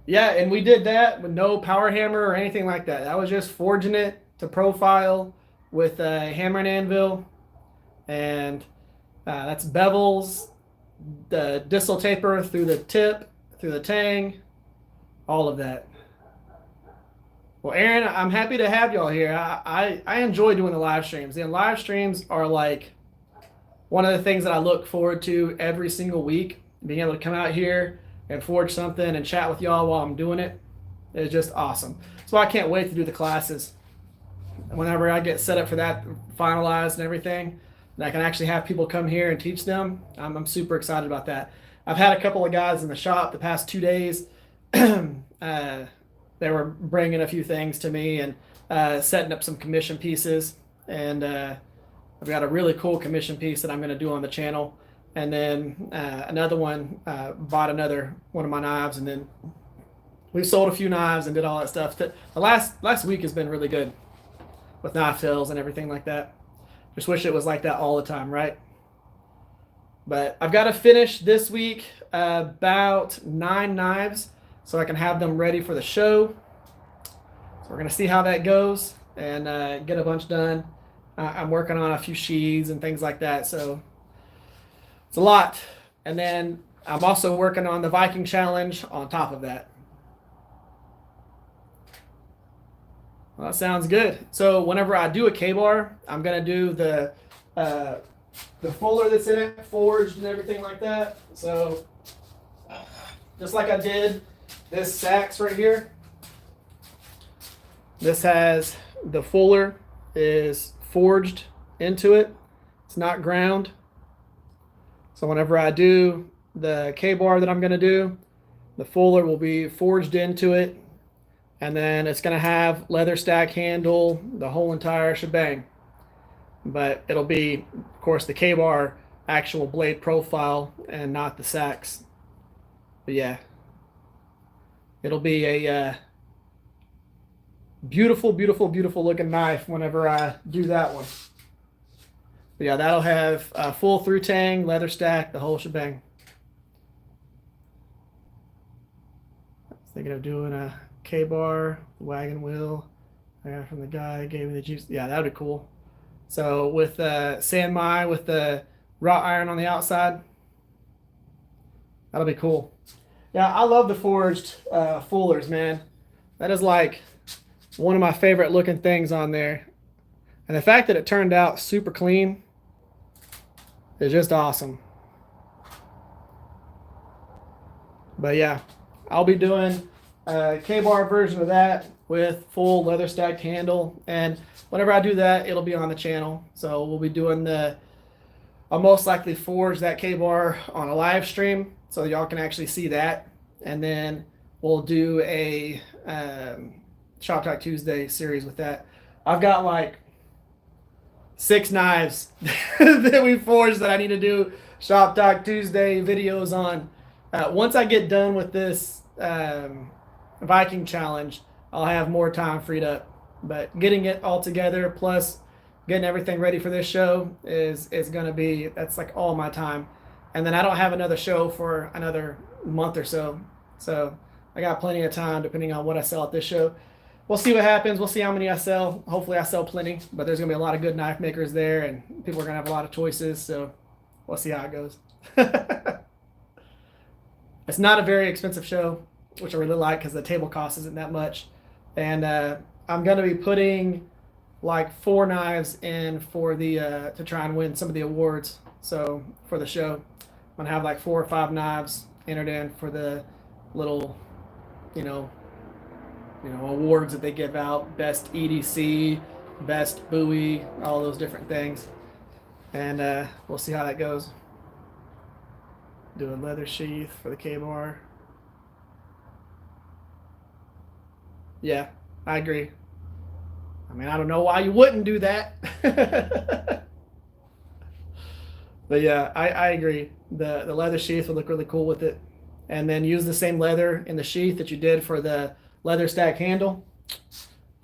and we did that with no power hammer or anything like that. That was just forging it to profile with a hammer and anvil. And that's bevels, the distal taper through the tip, through the tang, all of that. Well, Aaron, I'm happy to have y'all here. I enjoy doing the live streams. The live streams are like one of the things that I look forward to every single week, being able to come out here and forge something and chat with y'all while I'm doing it. It's just awesome. So I can't wait to do the classes. Whenever I get set up for that, finalized and everything, and I can actually have people come here and teach them, I'm super excited about that. I've had a couple of guys in the shop the past 2 days. They were bringing a few things to me and setting up some commission pieces. And I've got a really cool commission piece that I'm going to do on the channel. And then another one bought another one of my knives, and then we sold a few knives and did all that stuff. The last week has been really good with knife fills and everything like that. Just wish it was like that all the time, right? But I've got to finish this week about 9 knives so I can have them ready for the show. So we're going to see how that goes and get a bunch done. I'm working on a few sheaths and things like that, so it's a lot. And then I'm also working on the Viking challenge on top of that. Well, that sounds good. So whenever I do a K-bar, I'm going to do the fuller that's in it, forged and everything like that. So just like I did this sax right here, this has the fuller is forged into it. It's not ground. So whenever I do the K-bar that I'm going to do, the fuller will be forged into it. And then it's going to have leather stack handle, the whole entire shebang. But it'll be, of course, the K-bar actual blade profile and not the sax. But yeah, it'll be a beautiful, beautiful, beautiful looking knife whenever I do that one. But yeah, that'll have a full through tang, leather stack, the whole shebang. I was thinking of doing a K-bar, wagon wheel. I got from the guy that gave me the juice. Yeah, that would be cool. So with San Mai with the wrought iron on the outside, that'll be cool. Yeah, I love the forged fullers, man. That is like one of my favorite looking things on there. And the fact that it turned out super clean is just awesome. But yeah, I'll be doing a K-bar version of that with full leather stacked handle. And whenever I do that, it'll be on the channel. So we'll be doing I'll most likely forge that K-bar on a live stream so y'all can actually see that. And then we'll do a Shop Talk Tuesday series with that. I've got like 6 knives that we forged that I need to do Shop Talk Tuesday videos on. Once I get done with this Viking challenge, I'll have more time freed up. But getting it all together plus getting everything ready for this show is going to be, that's like all my time. And then I don't have another show for another month or so. So I got plenty of time depending on what I sell at this show. We'll see what happens. We'll see how many I sell. Hopefully I sell plenty, but there's going to be a lot of good knife makers there and people are going to have a lot of choices. So we'll see how it goes. It's not a very expensive show, which I really like because the table cost isn't that much. And I'm going to be putting like 4 knives in for the to try and win some of the awards. So for the show, I'm going to have like 4 or 5 knives entered in for the little, awards that they give out, best EDC, best buoy, all those different things. And we'll see how that goes. Do a leather sheath for the K-bar. Yeah, I agree. I mean, I don't know why you wouldn't do that. But yeah, I agree. The leather sheath would look really cool with it. And then use the same leather in the sheath that you did for the leather stack handle.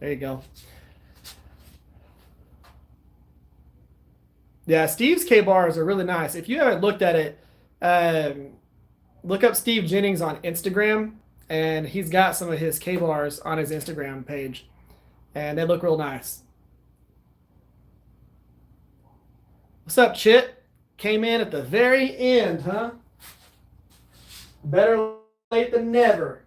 There you go. Yeah, Steve's K-bars are really nice. If you haven't looked at it, look up Steve Jennings on Instagram, and he's got some of his K-bars on his Instagram page, and they look real nice. What's up, Chit? Came in at the very end, huh? Better late than never.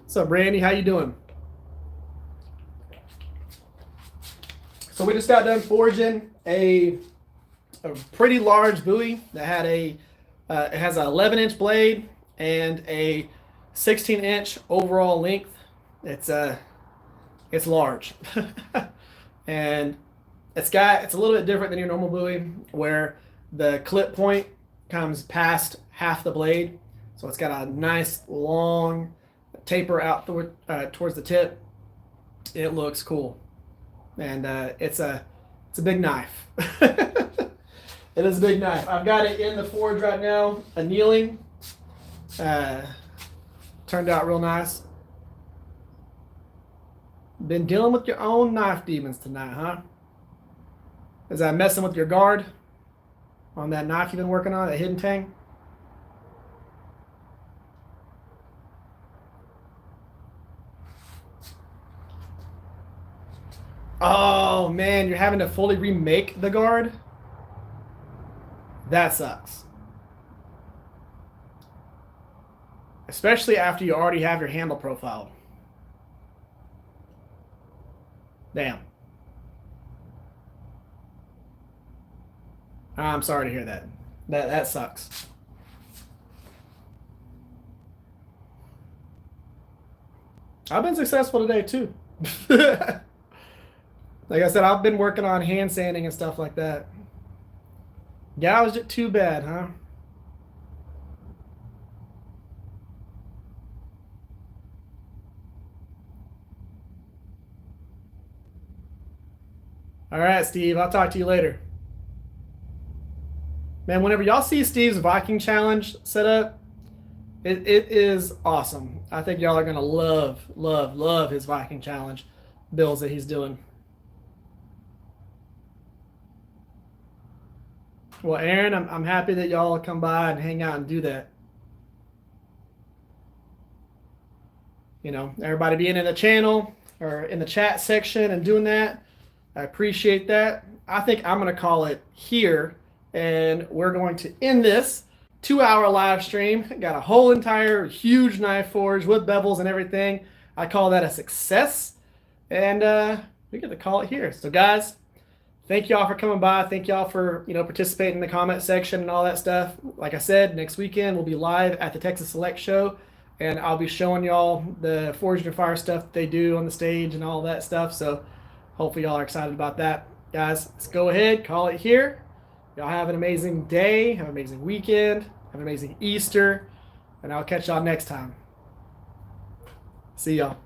What's up, Randy? How you doing? So we just got done forging a pretty large buoy that had it has an 11-inch blade and a 16-inch overall length. It's large, and it's a little bit different than your normal buoy where the clip point comes past half the blade, so it's got a nice long taper out towards the tip. It looks cool, and it's a big knife. It is a big knife. I've got it in the forge right now, annealing. Turned out real nice. Been dealing with your own knife demons tonight, huh? Is that messing with your guard on that knife you've been working on, that hidden tang? Oh man, you're having to fully remake the guard? That sucks. Especially after you already have your handle profiled. Damn. I'm sorry to hear that. That sucks. I've been successful today too. Like I said, I've been working on hand sanding and stuff like that. Gouged it too bad, huh? All right, Steve. I'll talk to you later. Man, whenever y'all see Steve's Viking challenge set up, it is awesome. I think y'all are gonna love his Viking challenge builds that he's doing. Well, Aaron, I'm happy that y'all come by and hang out and do that. You know, everybody being in the channel or in the chat section and doing that, I appreciate that. I think I'm going to call it here, and we're going to end this 2-hour live stream. Got a whole entire huge knife forge with bevels and everything. I call that a success, and we get to call it here. So, guys, thank y'all for coming by. Thank y'all for participating in the comment section and all that stuff. Like I said, next weekend we'll be live at the Texas Select Show, and I'll be showing y'all the Forged and Fire stuff that they do on the stage and all that stuff. So hopefully y'all are excited about that. Guys, let's go ahead, call it here. Y'all have an amazing day, have an amazing weekend, have an amazing Easter, and I'll catch y'all next time. See y'all.